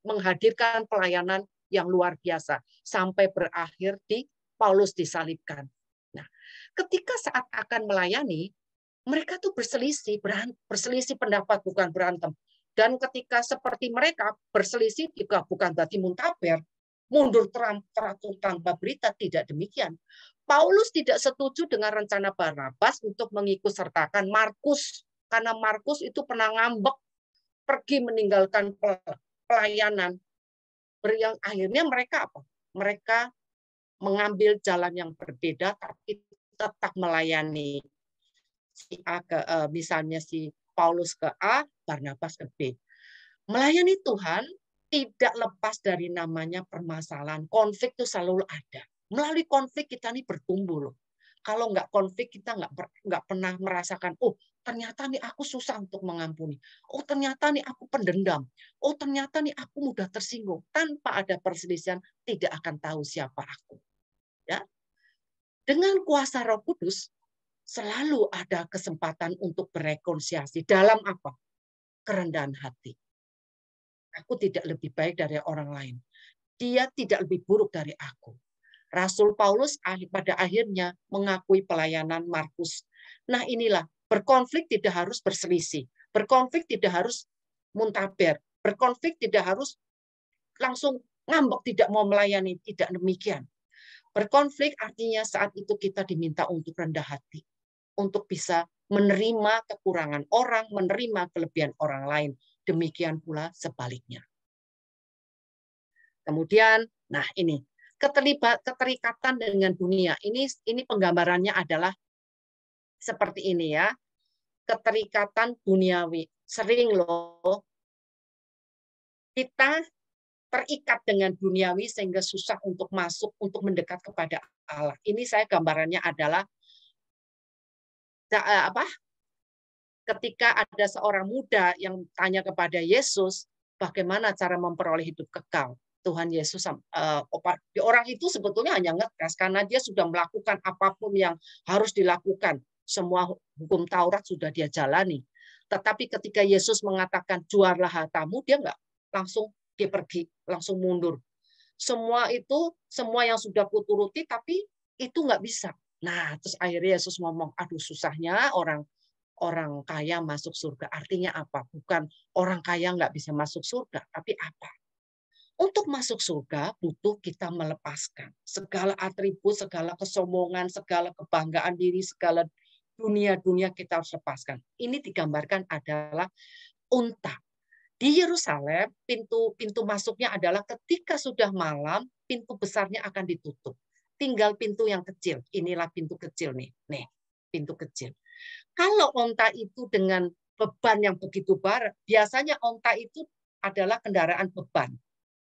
menghadirkan pelayanan yang luar biasa sampai berakhir di Paulus disalibkan. Nah, ketika saat akan melayani, mereka tuh berselisih pendapat, bukan berantem. Dan ketika seperti mereka berselisih juga bukan berarti muntaber, mundur teratur tanpa berita, tidak demikian. Paulus tidak setuju dengan rencana Barnabas untuk mengikut sertakan Markus karena Markus itu pernah ngambek, pergi meninggalkan pelayanan. Yang akhirnya mereka apa? Mereka mengambil jalan yang berbeda, tapi tetap melayani. Si A ke misalnya si Paulus ke A, Barnabas ke B. Melayani Tuhan tidak lepas dari namanya permasalahan. Konflik itu selalu ada. Melalui konflik kita nih bertumbuh loh. Kalau nggak konflik kita nggak pernah merasakan, oh ternyata nih aku susah untuk mengampuni. Oh ternyata nih aku pendendam. Oh ternyata nih aku mudah tersinggung. Tanpa ada perselisihan tidak akan tahu siapa aku. Ya, dengan kuasa Roh Kudus selalu ada kesempatan untuk berrekonsiliasi. Dalam apa? Kerendahan hati. Aku tidak lebih baik dari orang lain. Dia tidak lebih buruk dari aku. Rasul Paulus pada akhirnya mengakui pelayanan Markus. Nah inilah, berkonflik tidak harus berselisih. Berkonflik tidak harus muntaber. Berkonflik tidak harus langsung ngambek tidak mau melayani. Tidak demikian. Berkonflik artinya saat itu kita diminta untuk rendah hati. Untuk bisa menerima kekurangan orang, menerima kelebihan orang lain. Demikian pula sebaliknya. Kemudian, nah ini keterikatan dengan dunia. Ini penggambarannya adalah seperti ini ya. Keterikatan duniawi. Sering loh kita terikat dengan duniawi sehingga susah untuk masuk, untuk mendekat kepada Allah. Ini saya gambarannya adalah ketika ada seorang muda yang tanya kepada Yesus, bagaimana cara memperoleh hidup kekal. Tuhan Yesus, orang itu sebetulnya hanya ngetes karena dia sudah melakukan apapun yang harus dilakukan. Semua hukum Taurat sudah dia jalani. Tetapi ketika Yesus mengatakan juarlah hartamu, dia nggak langsung dia pergi, langsung mundur. Semua yang sudah kuturuti, tapi itu nggak bisa. Nah, terus akhirnya Yesus ngomong, aduh susahnya orang kaya masuk surga. Artinya apa? Bukan orang kaya nggak bisa masuk surga, tapi apa? Untuk masuk surga butuh kita melepaskan segala atribut, segala kesombongan, segala kebanggaan diri, segala dunia kita harus lepaskan. Ini digambarkan adalah unta. Di Yerusalem, pintu masuknya adalah ketika sudah malam, pintu besarnya akan ditutup. Tinggal pintu yang kecil. Inilah pintu kecil nih. Nih, pintu kecil. Kalau unta itu dengan beban yang begitu berat, biasanya unta itu adalah kendaraan beban.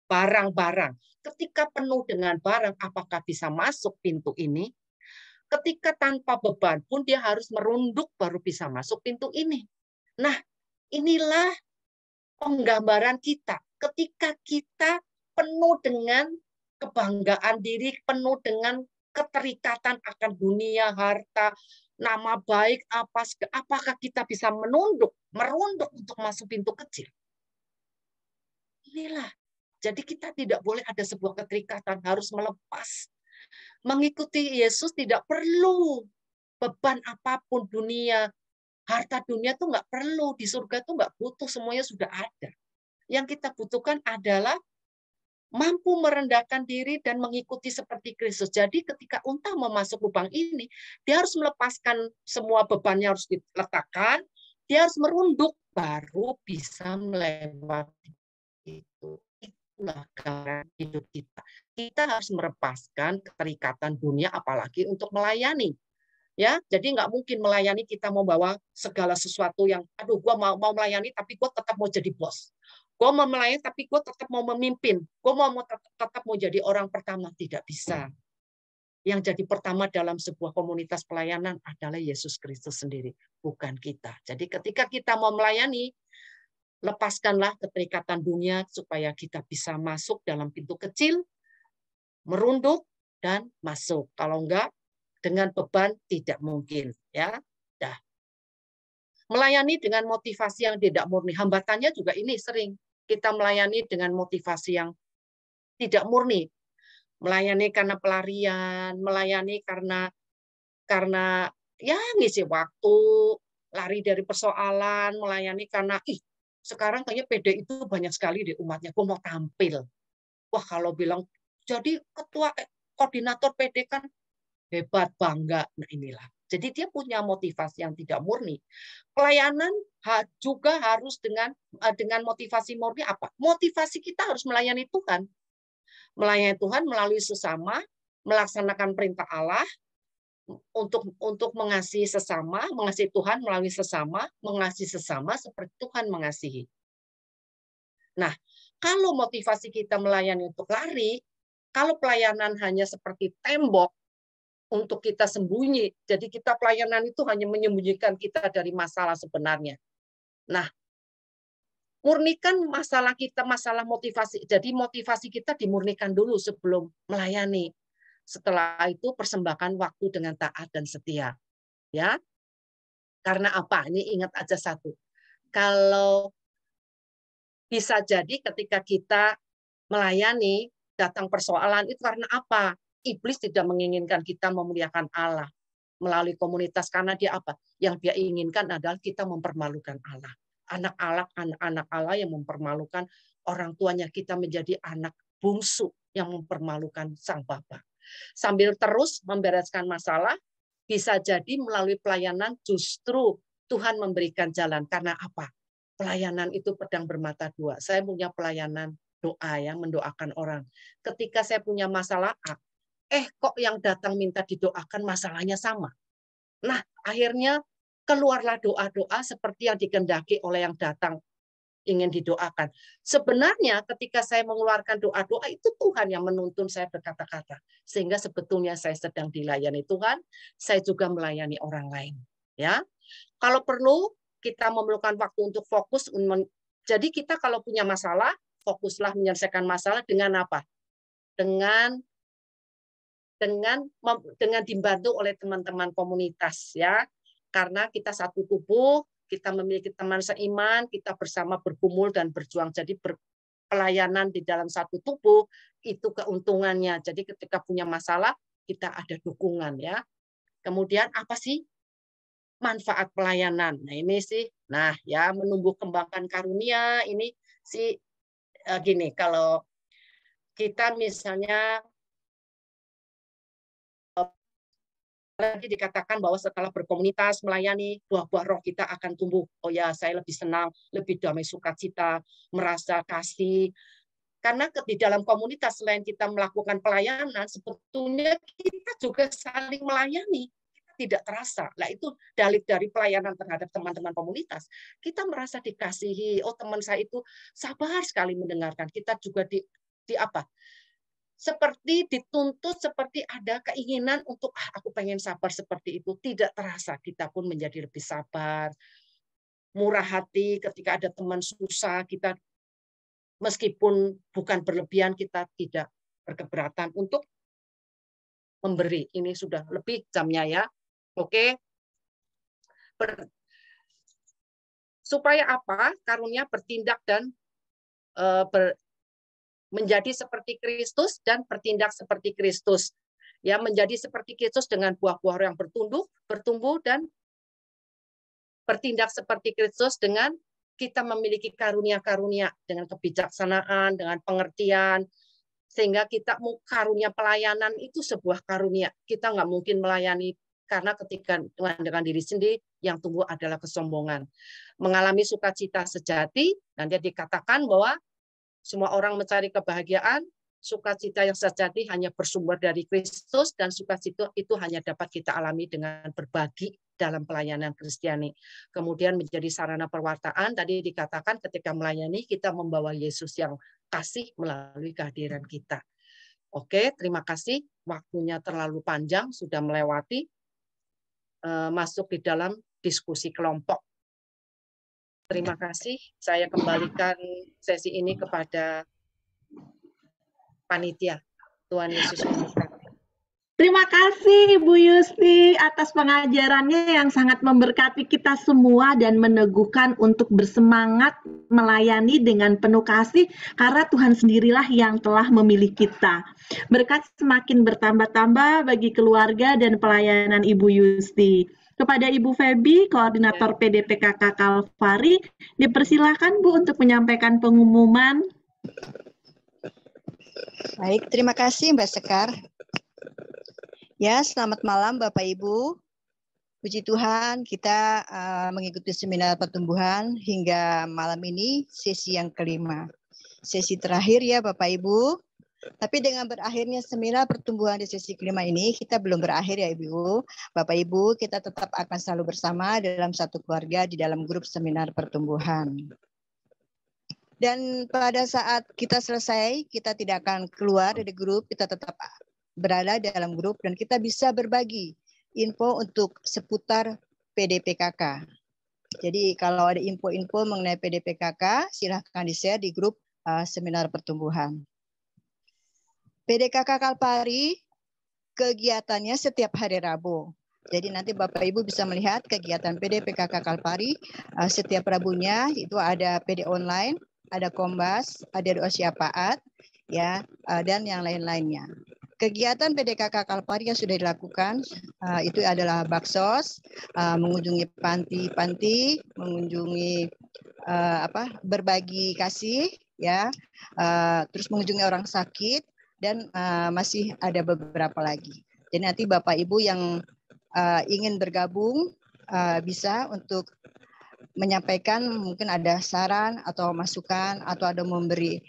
Barang-barang. Ketika penuh dengan barang, apakah bisa masuk pintu ini? Ketika tanpa beban pun dia harus merunduk baru bisa masuk pintu ini. Nah, inilah penggambaran kita. Ketika kita penuh dengan kebanggaan diri, penuh dengan keterikatan akan dunia, harta, nama baik, apakah kita bisa merunduk untuk masuk pintu kecil? Inilah. Jadi kita tidak boleh ada sebuah keterikatan, harus melepas. Mengikuti Yesus tidak perlu beban apapun dunia. Harta dunia tuh nggak perlu, di surga tuh nggak butuh, semuanya sudah ada. Yang kita butuhkan adalah mampu merendahkan diri dan mengikuti seperti Kristus. Jadi ketika unta mau masuk lubang ini, dia harus melepaskan semua bebannya harus diletakkan, dia harus merunduk, baru bisa melewati itu. Itulah gambaran hidup kita. Kita harus melepaskan keterikatan dunia, apalagi untuk melayani. Ya, jadi nggak mungkin melayani kita mau bawa segala sesuatu yang, aduh, gue mau melayani tapi gue tetap mau jadi bos. Gue mau melayani tapi gue tetap mau memimpin. Gue tetap mau jadi orang pertama. Tidak bisa. Yang jadi pertama dalam sebuah komunitas pelayanan adalah Yesus Kristus sendiri, bukan kita. Jadi ketika kita mau melayani, lepaskanlah keterikatan dunia supaya kita bisa masuk dalam pintu kecil, merunduk dan masuk. Kalau enggak, dengan beban tidak mungkin. Ya, dah. Melayani dengan motivasi yang tidak murni. Hambatannya juga ini sering. Kita melayani dengan motivasi yang tidak murni. Melayani karena pelarian, melayani karena ya ngisi waktu, lari dari persoalan, melayani karena sekarang kayaknya PD itu banyak sekali di umatnya, gue mau tampil. Wah, kalau bilang jadi ketua koordinator PD kan hebat, bangga. Nah inilah. Jadi dia punya motivasi yang tidak murni. Pelayanan juga harus dengan motivasi murni apa? Motivasi kita harus melayani Tuhan. Melayani Tuhan melalui sesama, melaksanakan perintah Allah, untuk mengasihi sesama, mengasihi Tuhan melalui sesama, mengasihi sesama seperti Tuhan mengasihi. Nah, kalau motivasi kita melayani untuk lari, kalau pelayanan hanya seperti tembok untuk kita sembunyi, jadi kita pelayanan itu hanya menyembunyikan kita dari masalah sebenarnya. Nah, murnikan masalah kita, masalah motivasi. Jadi motivasi kita dimurnikan dulu sebelum melayani. Setelah itu persembahkan waktu dengan taat dan setia. Ya. Karena apa? Ini ingat aja satu. Kalau bisa jadi ketika kita melayani, datang persoalan itu karena apa? Iblis tidak menginginkan kita memuliakan Allah melalui komunitas karena dia apa? Yang dia inginkan adalah kita mempermalukan Allah. Anak-anak Allah yang mempermalukan orang tuanya, kita menjadi anak bungsu yang mempermalukan sang Bapa. Sambil terus membereskan masalah, bisa jadi melalui pelayanan justru Tuhan memberikan jalan. Karena apa? Pelayanan itu pedang bermata dua. Saya punya pelayanan doa yang mendoakan orang. Ketika saya punya masalah A, kok yang datang minta didoakan masalahnya sama. Nah, akhirnya keluarlah doa-doa seperti yang dikehendaki oleh yang datang ingin didoakan. Sebenarnya ketika saya mengeluarkan doa-doa itu Tuhan yang menuntun saya berkata-kata. Sehingga sebetulnya saya sedang dilayani Tuhan, saya juga melayani orang lain. Ya, kalau perlu kita memerlukan waktu untuk fokus. Jadi kita kalau punya masalah, fokuslah menyelesaikan masalah dengan apa? Dengan dibantu oleh teman-teman komunitas, ya. Karena kita satu tubuh, kita memiliki teman seiman, kita bersama bergumul dan berjuang. Jadi pelayanan di dalam satu tubuh itu keuntungannya. Jadi ketika punya masalah, kita ada dukungan, ya. Kemudian apa sih manfaat pelayanan? Nah, ini sih, nah ya, menumbuh kembangkan karunia ini sih gini, kalau kita misalnya lagi dikatakan bahwa setelah berkomunitas melayani, buah-buah roh kita akan tumbuh. Oh ya, saya lebih senang, lebih damai sukacita, merasa kasih. Karena di dalam komunitas selain kita melakukan pelayanan, sebetulnya kita juga saling melayani. Kita tidak terasa. Nah, itu dalil dari pelayanan terhadap teman-teman komunitas. Kita merasa dikasihi. Oh, teman saya itu sabar sekali mendengarkan. Kita juga di apa? Seperti dituntut, seperti ada keinginan untuk aku pengen sabar seperti itu. Tidak terasa, kita pun menjadi lebih sabar, murah hati ketika ada teman susah, kita meskipun bukan berlebihan, kita tidak berkeberatan untuk memberi. Ini sudah lebih jamnya, ya. Oke. Supaya apa? Karunia bertindak dan menjadi seperti Kristus dan bertindak seperti Kristus. Ya, menjadi seperti Kristus dengan buah-buah yang bertumbuh dan bertindak seperti Kristus dengan kita memiliki karunia-karunia dengan kebijaksanaan, dengan pengertian, sehingga kita karunia pelayanan itu sebuah karunia. Kita nggak mungkin melayani karena ketika dengan diri sendiri yang tumbuh adalah kesombongan. Mengalami sukacita sejati, nanti dikatakan bahwa semua orang mencari kebahagiaan, sukacita yang sejati hanya bersumber dari Kristus, dan sukacita itu hanya dapat kita alami dengan berbagi dalam pelayanan Kristiani. Kemudian menjadi sarana perwartaan, tadi dikatakan ketika melayani kita membawa Yesus yang kasih melalui kehadiran kita. Oke, terima kasih. Waktunya terlalu panjang, sudah melewati. Masuk di dalam diskusi kelompok. Terima kasih. Saya kembalikan sesi ini kepada panitia. Tuhan Yesus memberkati. Terima kasih Ibu Yusti atas pengajarannya yang sangat memberkati kita semua dan meneguhkan untuk bersemangat melayani dengan penuh kasih karena Tuhan sendirilah yang telah memilih kita. Berkat semakin bertambah-tambah bagi keluarga dan pelayanan Ibu Yusti. Kepada Ibu Febi, Koordinator PDPKK Kalvari, dipersilakan Bu untuk menyampaikan pengumuman. Baik, terima kasih Mbak Sekar. Ya, selamat malam Bapak Ibu. Puji Tuhan, kita mengikuti seminar pertumbuhan hingga malam ini sesi yang kelima. Sesi terakhir ya Bapak Ibu. Tapi dengan berakhirnya seminar pertumbuhan di sesi kelima ini, kita belum berakhir ya Ibu. Bapak Ibu, kita tetap akan selalu bersama dalam satu keluarga di dalam grup seminar pertumbuhan. Dan pada saat kita selesai, kita tidak akan keluar dari grup, kita tetap berada dalam grup dan kita bisa berbagi info untuk seputar PDPKK. Jadi kalau ada info-info mengenai PDPKK, silahkan di-share di grup seminar pertumbuhan. PDKK Kalpari kegiatannya setiap hari Rabu. Jadi nanti Bapak Ibu bisa melihat kegiatan PDPKK Kalpari setiap Rabunya itu ada PD online, ada Kombas, ada doa syafaat, ya, dan yang lain-lainnya. Kegiatan PDKK Kalpari yang sudah dilakukan itu adalah baksos, mengunjungi panti-panti, mengunjungi berbagi kasih, ya, terus mengunjungi orang sakit. Dan masih ada beberapa lagi. Jadi nanti Bapak Ibu yang ingin bergabung bisa untuk menyampaikan mungkin ada saran atau masukan atau ada memberi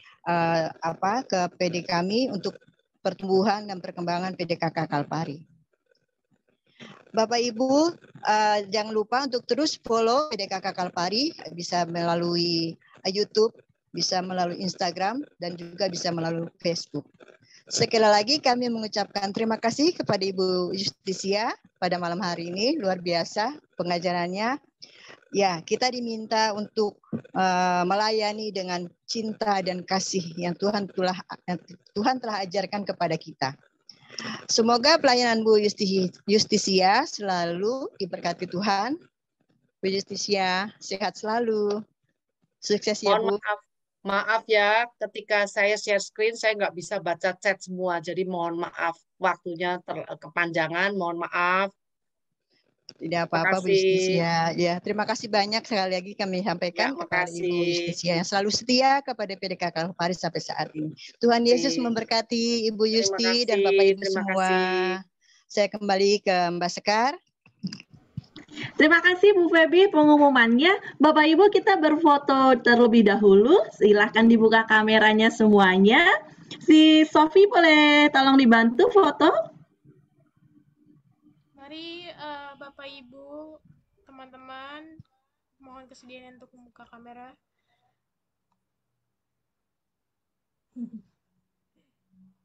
ke PD kami untuk pertumbuhan dan perkembangan PDKK Kalpari. Bapak Ibu jangan lupa untuk terus follow PDKK Kalpari, bisa melalui YouTube, bisa melalui Instagram, dan juga bisa melalui Facebook. Sekali lagi kami mengucapkan terima kasih kepada Ibu Justisia pada malam hari ini, luar biasa pengajarannya. Ya, kita diminta untuk melayani dengan cinta dan kasih yang Tuhan telah ajarkan kepada kita. Semoga pelayanan Bu Justisia selalu diberkati Tuhan. Bu Justisia sehat selalu. Sukses ya Bu. Maaf ya, ketika saya share screen, saya nggak bisa baca chat semua. Jadi mohon maaf, waktunya kepanjangan, mohon maaf. Tidak apa-apa Bu Justisia. Ya, terima kasih banyak sekali lagi kami sampaikan kepada Ibu Justisia yang selalu setia kepada PDKK Kalpari sampai saat ini. Tuhan Yesus memberkati Ibu Justi dan Bapak Ibu semua. Saya kembali ke Mbak Sekar. Terima kasih Bu Febi pengumumannya. Bapak Ibu kita berfoto terlebih dahulu. Silahkan dibuka kameranya semuanya. Si Sofi boleh tolong dibantu foto. Mari Bapak Ibu, teman-teman, mohon kesediaan untuk membuka kamera.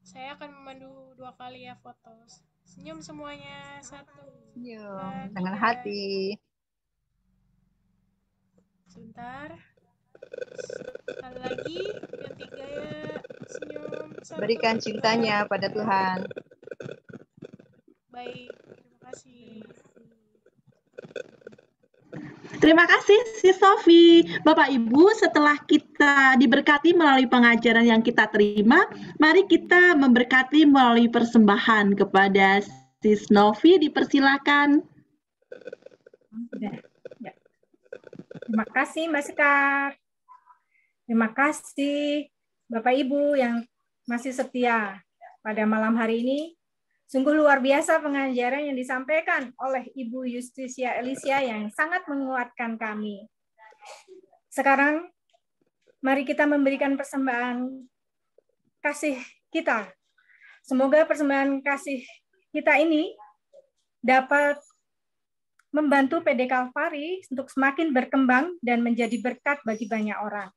Saya akan memandu 2 kali ya foto. Senyum semuanya, 1, Senyum dengan hati. Sebentar. Sekali lagi, yang 3 ya. Senyum. 1, Berikan cintanya pada Tuhan. Baik, terima kasih. Terima kasih si Sofi. Bapak Ibu, setelah kita diberkati melalui pengajaran yang kita terima, mari kita memberkati melalui persembahan kepada si Novi. Dipersilakan. Terima kasih Mbak Sekar. Terima kasih Bapak Ibu yang masih setia pada malam hari ini. Sungguh luar biasa pengajaran yang disampaikan oleh Ibu Justisia Elisia yang sangat menguatkan kami. Sekarang, mari kita memberikan persembahan kasih kita. Semoga persembahan kasih kita ini dapat membantu PD Kalpari untuk semakin berkembang dan menjadi berkat bagi banyak orang.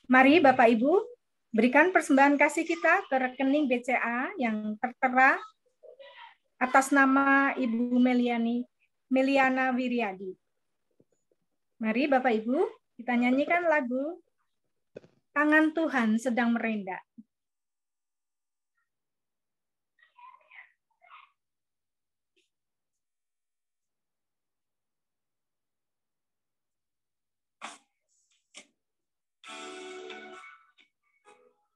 Mari Bapak Ibu, berikan persembahan kasih kita ke rekening BCA yang tertera atas nama Ibu Meliana Wiryadi. Mari Bapak Ibu, kita nyanyikan lagu Tangan Tuhan Sedang Merendah.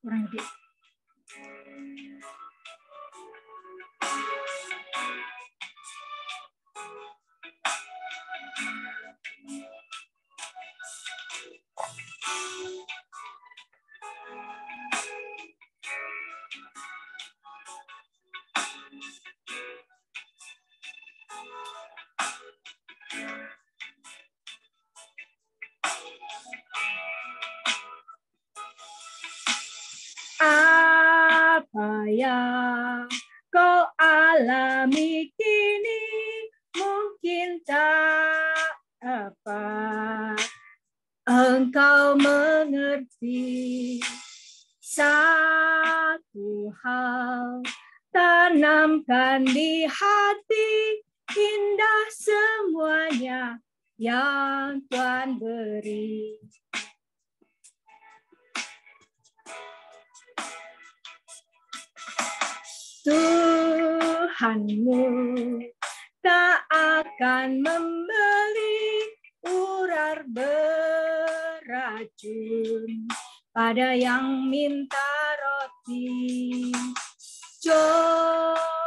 Kurang lebih. Apa yang kau alami kini mungkin tak dapat engkau mengerti. Satu hal tanamkan di hati, indah semuanya yang Tuhan beri. Tuhanmu tak akan memberi ular beracun pada yang minta roti. Cobaan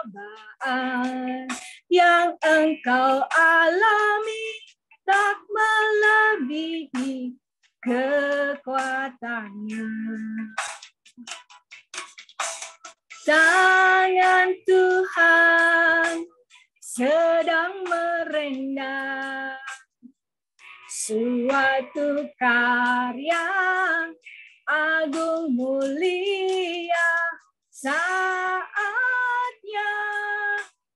yang engkau alami tak melebihi kekuatannya. Tangan Tuhan sedang merendah suatu karya agung mulia, saatnya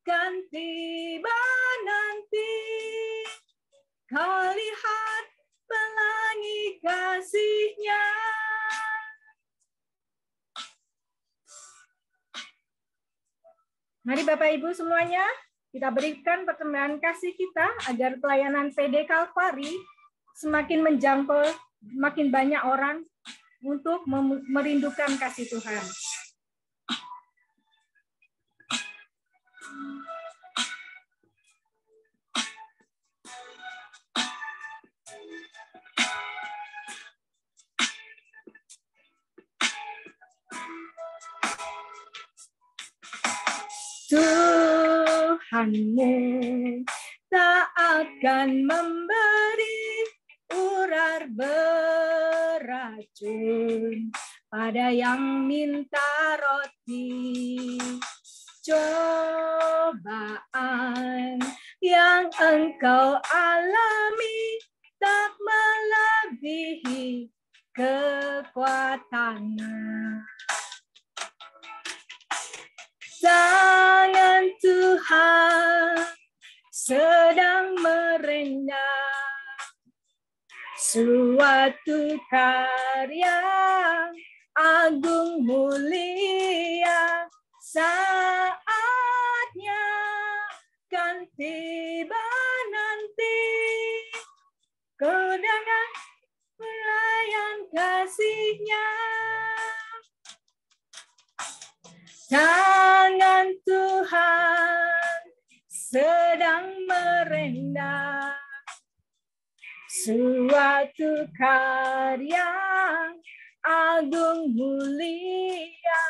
kan tiba nanti. Kau lihat pelangi kasih-Nya. Mari Bapak Ibu semuanya, kita berikan persembahan kasih kita agar pelayanan PD Kalvari semakin menjangkau makin banyak orang untuk merindukan kasih Tuhan. Tuhanmu tak akan memberi ular beracun pada yang minta roti. Cobaan yang engkau alami tak melebihi kekuatannya. Tangan Tuhan sedang merendah suatu karya agung mulia, saatnya kan tiba nanti. Kau dengar pelayan kasih-Nya. Tangan Tuhan sedang merendah suatu karya agung mulia,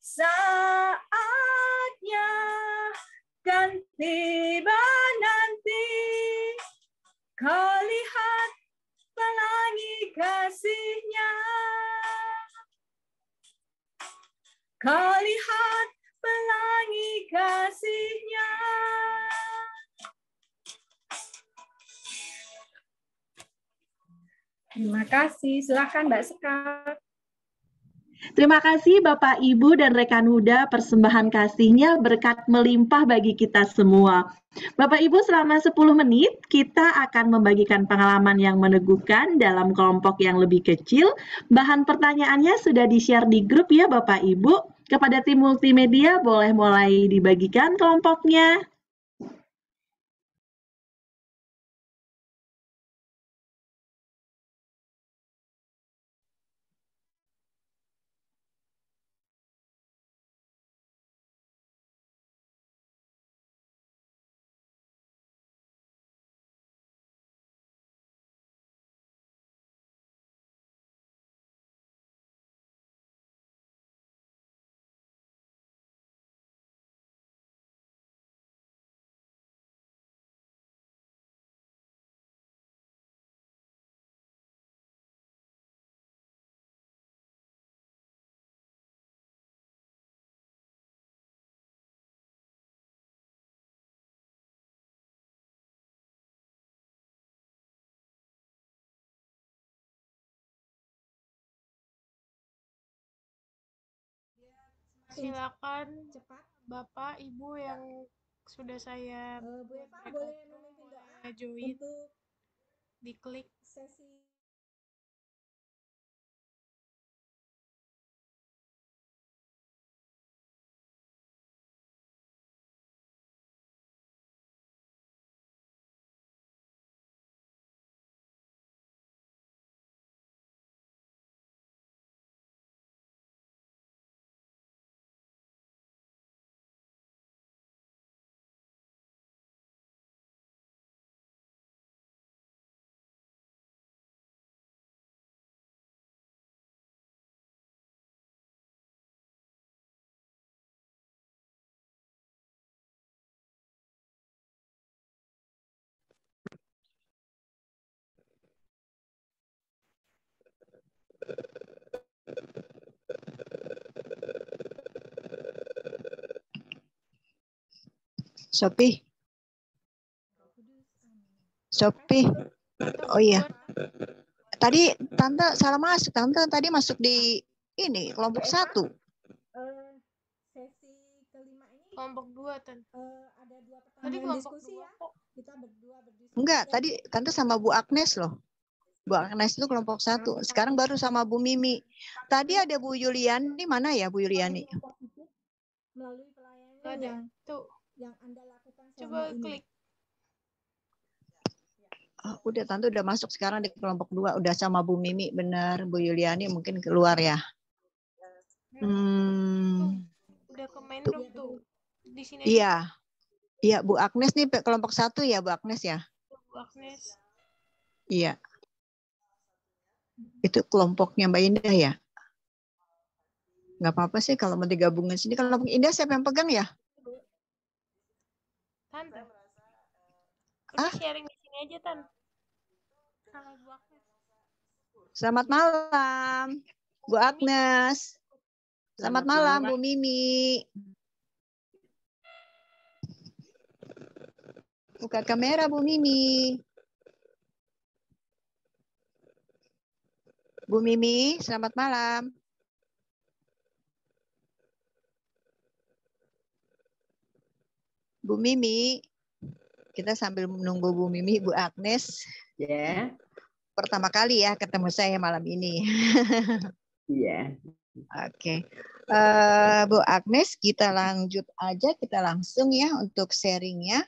saatnya kan tiba nanti. Kau lihat pelangi kasih-Nya. Kau lihat pelangi kasih-Nya. Terima kasih. Silakan Mbak Sekar. Terima kasih Bapak, Ibu, dan rekan Huda, persembahan kasih-Nya berkat melimpah bagi kita semua. Bapak, Ibu, selama 10 menit kita akan membagikan pengalaman yang meneguhkan dalam kelompok yang lebih kecil. Bahan pertanyaannya sudah di-share di grup ya Bapak, Ibu. Kepada tim multimedia boleh mulai dibagikan kelompoknya. Silakan Bapak, Ibu yang sudah saya Bu Eva boleh memimpin doa join, untuk diklik. sesi. Sophie. Oh iya. Tadi Tante salah masuk. Tante tadi masuk di ini kelompok 1. Sesi kelima ini Kelompok 2, Tante. ada 2 Tadi pertanyaan kelompok diskusi 2 ya. kok. Kita berdua berdiskusi. Enggak, tadi Tante sama Bu Agnes loh. Bu Agnes itu kelompok 1. Sekarang baru sama Bu Mimi. Tadi ada Bu Yuliani, mana ya Bu Yuliani? Melalui pelayanan Nggak ada. Tuh, yang Anda lakukan coba selama ini. klik. Oh, udah Tante udah masuk sekarang di kelompok 2. Udah sama Bu Mimi, benar. Bu Yuliani mungkin keluar ya. Tuh, udah ke main room tuh. Di sini aja. Iya. Iya, Bu Agnes nih kelompok 1 ya, Bu Agnes ya? Bu Agnes. Iya. Itu kelompoknya Mbak Indah ya? Nggak apa-apa sih kalau mau digabungin sini. Kelompok Indah siapa yang pegang ya? Tante. Kita sharing di sini aja, Tante. Sama Bu Agnes. Selamat malam, Bu Agnes. Selamat malam, Bu Mimi. Buka kamera, Bu Mimi. Bu Mimi, selamat malam. Bu Mimi, kita sambil menunggu Bu Mimi, Bu Agnes. Ya. Pertama kali ya ketemu saya malam ini. Iya. Oke. Bu Agnes, kita lanjut aja, kita langsung ya untuk sharingnya.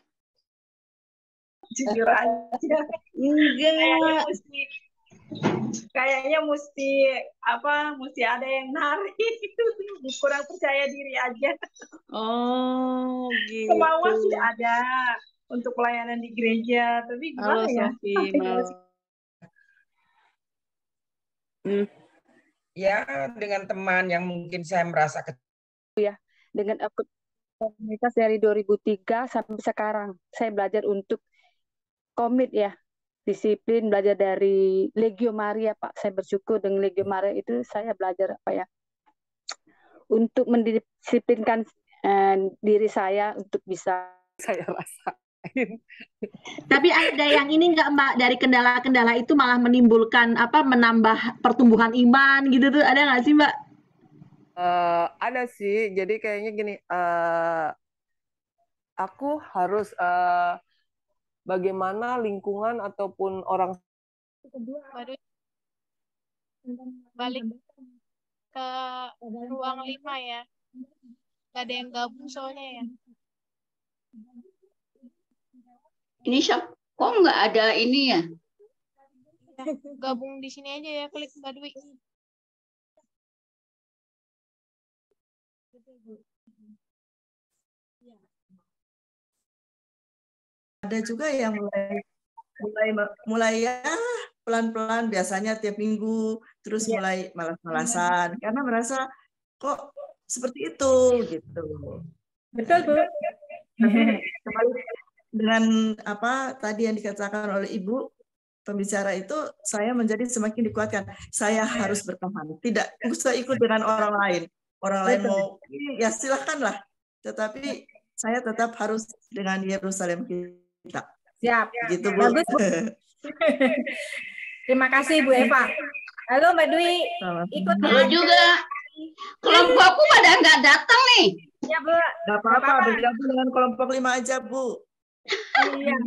Jujur aja. Enggak. Kayaknya mesti ada yang narik. Kurang percaya diri aja. Oh, gitu. Kemauan sih ada untuk pelayanan di gereja, tapi gimana ya? Ya, dengan teman yang mungkin saya merasa ya, dengan komunitas dari 2003 sampai sekarang saya belajar untuk komit ya, disiplin, belajar dari Legio Maria, Pak. Saya bersyukur dengan Legio Maria itu saya belajar apa ya, untuk mendisiplinkan diri saya untuk bisa saya rasain. Tapi ada yang ini nggak Mbak, dari kendala-kendala itu malah menimbulkan menambah pertumbuhan iman gitu tuh, ada nggak sih Mbak? Ada sih, jadi kayaknya gini, aku harus bagaimana lingkungan ataupun orang balik ke ruang 5 ya. Gak ada yang gabung soalnya ya. Ini kok nggak ada ini ya? Gabung di sini aja ya, klik Mbak Dwi. Ada juga yang mulai ya pelan-pelan, biasanya tiap minggu, terus mulai malas-malasan karena merasa kok seperti itu gitu. Betul, Bu. Dengan apa tadi yang dikatakan oleh Ibu pembicara itu, saya menjadi semakin dikuatkan. Saya harus bertahan, tidak usah ikut dengan orang lain. Orang lain mau ya silahkanlah, tetapi saya tetap harus dengan Yerusalem kita. Siap. Gitu, Bu. Bagus, Bu. Terima kasih Bu Eva. Halo Mbak Dwi. Halo juga. Kelompokku pada nggak datang nih. Ya, Bu. Nggak apa-apa, bergabung dengan kelompok 5 aja, Bu. Iya.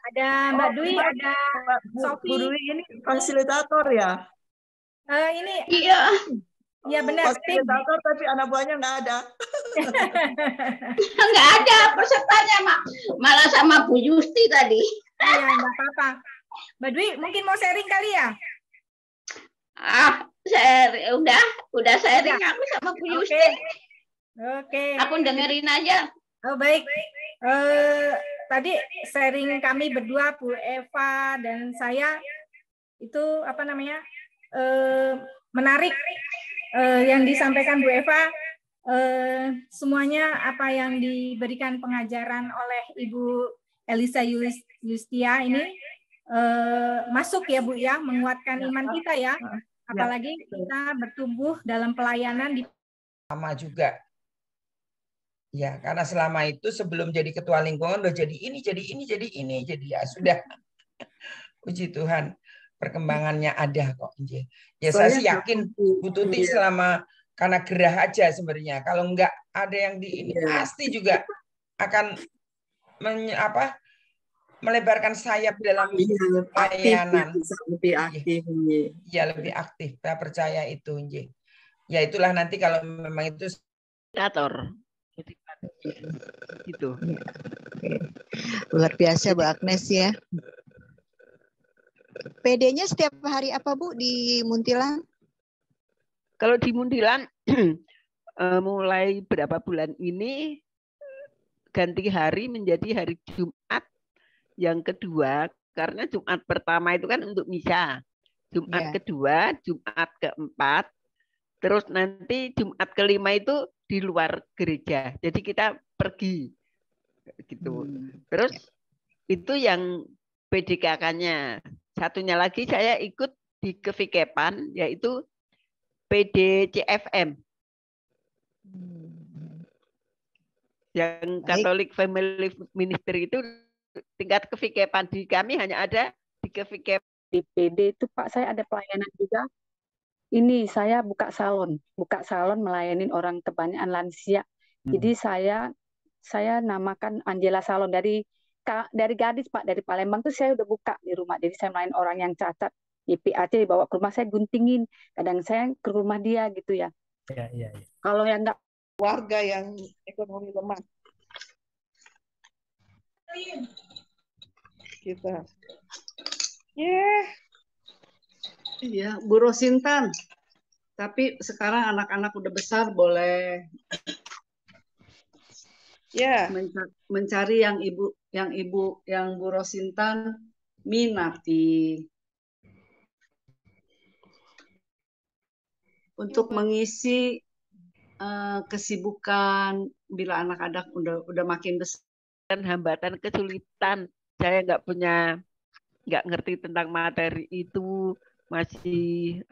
Ada Mbak Dwi, ada Bu Sofi. Dwi ini fasilitator ya? Ini Iya. ya benar. Fasilitator tapi anak buahnya nggak ada. Nggak ada pesertanya, Mak. Malah sama Bu Yusti tadi. Iya, nggak apa-apa. Mbak Dwi, mungkin mau sharing kali ya? Udah sharing aku sama Bu Yusti. Oke. Aku dengerin aja. Oh, baik. Tadi sharing kami berdua, Bu Eva dan saya, itu apa namanya, menarik yang disampaikan Bu Eva. Semuanya apa yang diberikan pengajaran oleh Ibu Elisa Yustia ini masuk ya Bu ya, menguatkan iman kita ya. Apalagi kita bertumbuh dalam pelayanan di sama juga. Ya, karena selama itu sebelum jadi ketua lingkungan udah jadi ini, jadi ya sudah. Puji Tuhan, perkembangannya ada kok. Ya saya sih yakin Bu Tuti selama karena gerah aja sebenarnya. Kalau enggak ada yang di ini pasti juga akan melebarkan sayap dalam pelayanan. Lebih aktif. Ya, lebih aktif. Saya percaya itu. Ya itulah nanti kalau memang itu Kator. Gitu. Luar biasa Bu Agnes ya. PD-nya setiap hari apa Bu di Muntilan? Kalau di Muntilan mulai berapa bulan ini ganti hari menjadi hari Jumat yang kedua, karena Jumat pertama itu kan untuk misa. Jumat kedua, Jumat keempat, terus nanti Jumat kelima itu di luar gereja. Jadi kita pergi gitu. Terus itu yang PDKK-nya. Satunya lagi saya ikut di Kevikepan, yaitu PDCFM. Yang Catholic Family Ministry itu tingkat Kevikepan. Di kami hanya ada di Kevikepan. Di PD itu Pak, saya ada pelayanan juga. Ini saya buka salon melayani orang kebanyakan lansia. Jadi saya namakan Angela Salon dari gadis Pak, dari Palembang tuh saya udah buka di rumah. Jadi saya melayani orang yang cacat, YPAC dibawa ke rumah, saya guntingin. Kadang saya ke rumah dia gitu ya. Iya. Kalau yang enggak warga yang ekonomi lemah. Kita. Iya, Bu Rosintan. Tapi sekarang anak-anak udah besar, boleh mencari yang Bu Rosintan minati untuk mengisi kesibukan bila anak-anak udah makin besar. Hambatan, kesulitan, saya nggak ngerti tentang materi itu, masih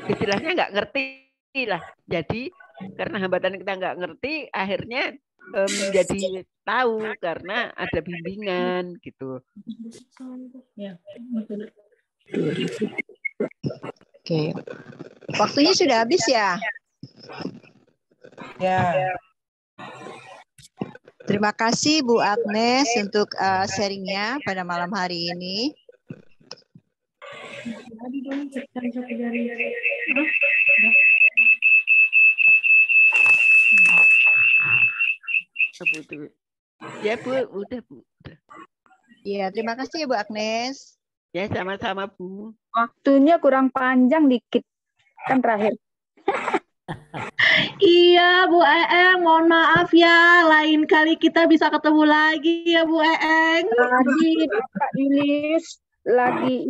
istilahnya nggak ngerti lah. Jadi karena hambatan kita nggak ngerti, akhirnya menjadi tahu karena ada bimbingan gitu. Oke, waktunya sudah habis ya. Ya. Terima kasih Bu Agnes untuk sharingnya pada malam hari ini. Ya Bu, udah Bu. Iya, terima kasih ya Bu Agnes. Ya sama-sama Bu. Waktunya kurang panjang dikit, kan terakhir. Iya Bu Eeng, mohon maaf ya, lain kali kita bisa ketemu lagi ya Bu Eeng. Lagi Kak Yulis, lagi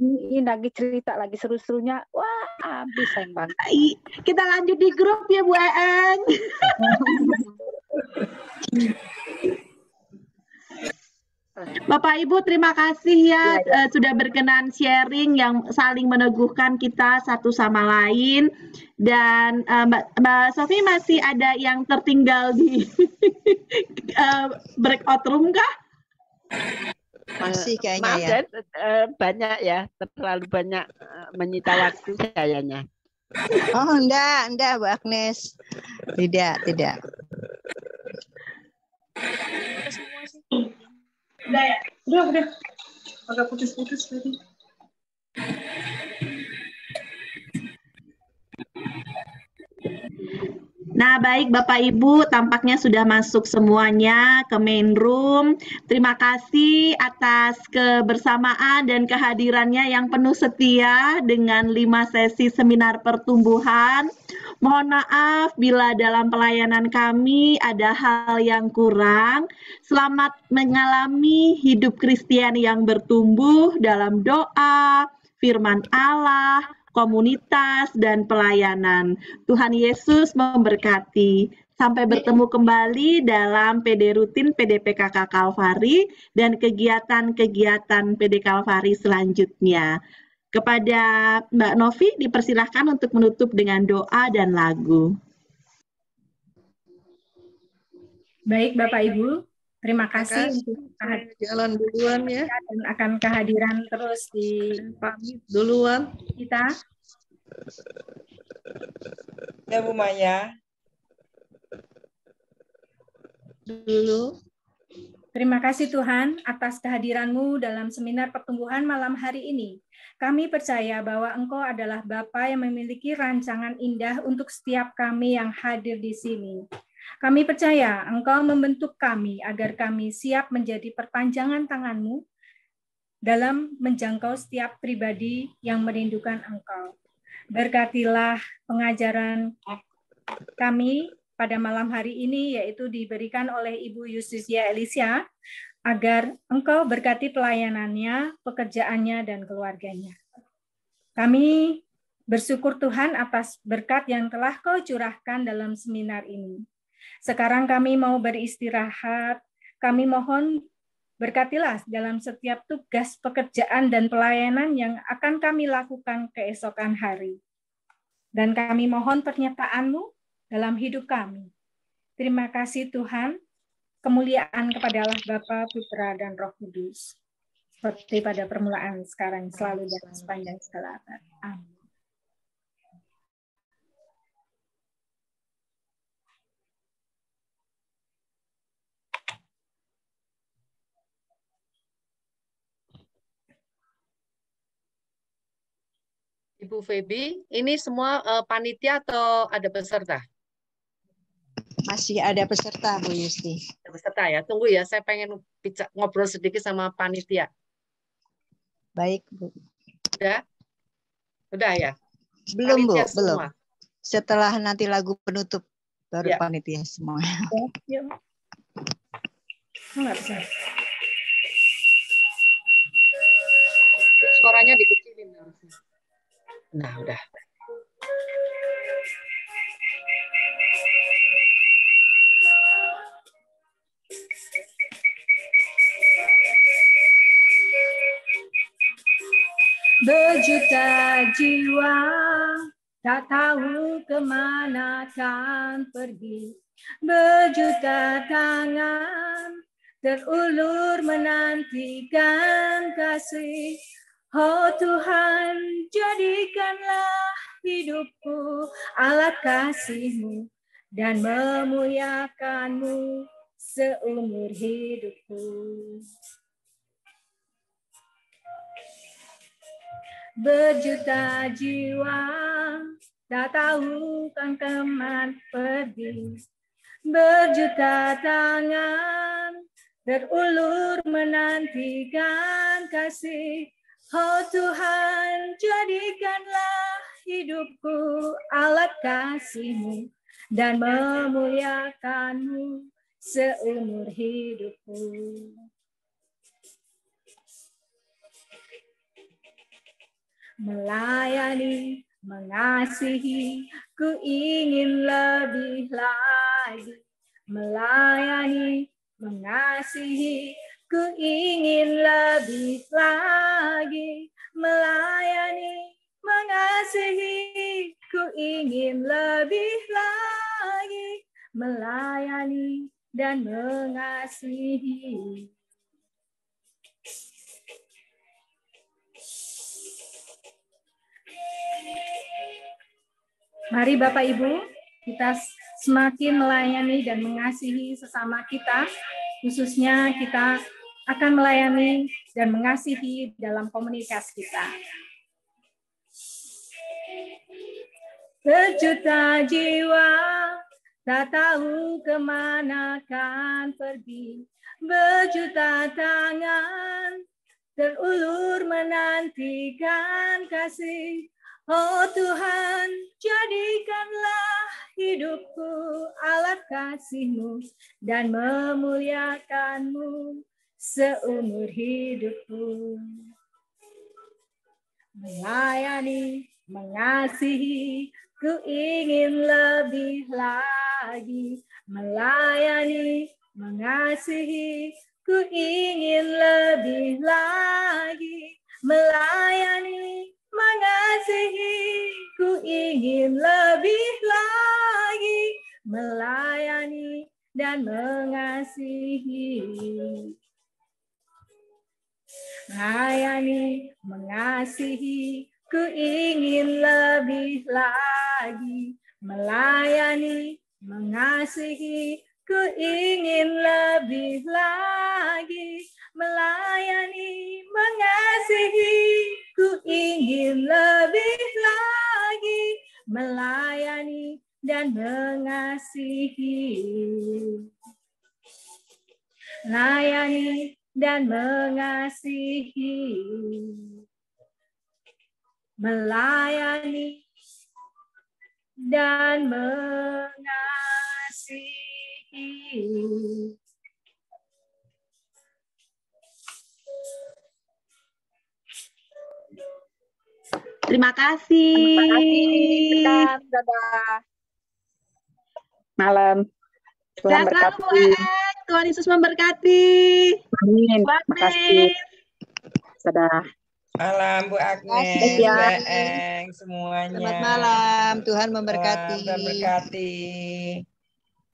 cerita lagi seru-serunya, wah habis sayang banget. Kita lanjut di grup ya Bu Eeng. Bapak Ibu terima kasih ya, sudah berkenan sharing yang saling meneguhkan kita satu sama lain. Dan Mbak Sofi masih ada yang tertinggal di breakout room kah? Masih kayaknya Maaf, ya. Banyak ya, terlalu banyak menyita waktu kayaknya. Oh, enggak, Bu Agnes. Tidak. Udah ya? Udah. Agak putus-putus tadi. Nah, baik Bapak Ibu, tampaknya sudah masuk semuanya ke main room. Terima kasih atas kebersamaan dan kehadirannya yang penuh setia dengan 5 sesi seminar pertumbuhan. Mohon maaf bila dalam pelayanan kami ada hal yang kurang. Selamat mengalami hidup Kristen yang bertumbuh dalam doa, firman Allah, komunitas, dan pelayanan. Tuhan Yesus memberkati. Sampai bertemu kembali dalam PD Rutin PDPKK Kalvari dan kegiatan-kegiatan PD Kalvari selanjutnya. Kepada Mbak Novi dipersilahkan untuk menutup dengan doa dan lagu. Baik Bapak Ibu, terima kasih untuk jalan duluan ya. Dan akan kehadiran terus di pamit duluan kita. Ya Bu Maya. Dulu. Terima kasih Tuhan atas kehadiran-Mu dalam seminar pertumbuhan malam hari ini. Kami percaya bahwa Engkau adalah Bapa yang memiliki rancangan indah untuk setiap kami yang hadir di sini. Kami percaya Engkau membentuk kami agar kami siap menjadi perpanjangan tangan-Mu dalam menjangkau setiap pribadi yang merindukan Engkau. Berkatilah pengajaran kami pada malam hari ini, yaitu diberikan oleh Ibu Yustisia Elisa, agar Engkau berkati pelayanannya, pekerjaannya, dan keluarganya. Kami bersyukur Tuhan atas berkat yang telah Kau curahkan dalam seminar ini. Sekarang kami mau beristirahat, kami mohon berkatilah dalam setiap tugas pekerjaan dan pelayanan yang akan kami lakukan keesokan hari. Dan kami mohon penyertaan-Mu dalam hidup kami. Terima kasih Tuhan, kemuliaan kepada Allah Bapa, Putra, dan Roh Kudus, seperti pada permulaan, sekarang, selalu, dan sepanjang segala abad. Amin. Ibu Feby, ini semua panitia atau ada peserta? Masih ada peserta, Bu Yusti. Ada peserta ya, tunggu ya, saya pengen ngobrol sedikit sama panitia. Baik, Bu. Udah ya? Belum, panitia Bu, belum. Semua. Setelah nanti lagu penutup, baru Ya. panitia semua. Nggak bisa. Suaranya dikecilin. Nah, udah. Berjuta jiwa tak tahu kemana akan pergi. Berjuta tangan terulur menantikan kasih. Oh Tuhan, jadikanlah hidupku alat kasih-Mu dan memuliakan-Mu seumur hidupku. Berjuta jiwa tak tahu kan kemana pergi. Berjuta tangan terulur menantikan kasih. Oh Tuhan, jadikanlah hidupku alat kasih-Mu dan memuliakan-Mu seumur hidupku. Melayani, mengasihi, ku ingin lebih lagi. Melayani, mengasihi, ku ingin lebih lagi. Melayani, mengasihi, ku ingin lebih lagi. Melayani dan mengasihi. Mari Bapak Ibu, kita semakin melayani dan mengasihi sesama kita, khususnya kita akan melayani dan mengasihi dalam komunitas kita. Berjuta jiwa tak tahu kemana kan pergi, berjuta tangan terulur menantikan kasih. Oh Tuhan, jadikanlah hidupku alat kasih-Mu dan memuliakan-Mu seumur hidupku. Melayani, mengasihi, ku ingin lebih lagi. Melayani, mengasihi, ku ingin lebih lagi. Melayani, mengasihi, ku ingin lebih lagi. Melayani dan mengasihi. Melayani, mengasihi, ku ingin lebih lagi. Melayani, mengasihi, ku ingin lebih lagi. Melayani, mengasihi, ku ingin lebih lagi. Melayani dan mengasihi. Melayani dan mengasihi. Melayani dan mengasihi. Terima kasih. Dadah. Malam. Tuhan Sehat selalu, Bu berkati. Ek. Tuhan Yesus memberkati. Amin. Bu Makasih. Agnes. Dadah. Malam Bu Agnes, Terima Mbak kasih. Eng, semuanya. Selamat malam, Tuhan memberkati. Tuhan berkati.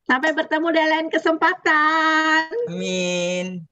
Sampai bertemu di lain kesempatan. Amin.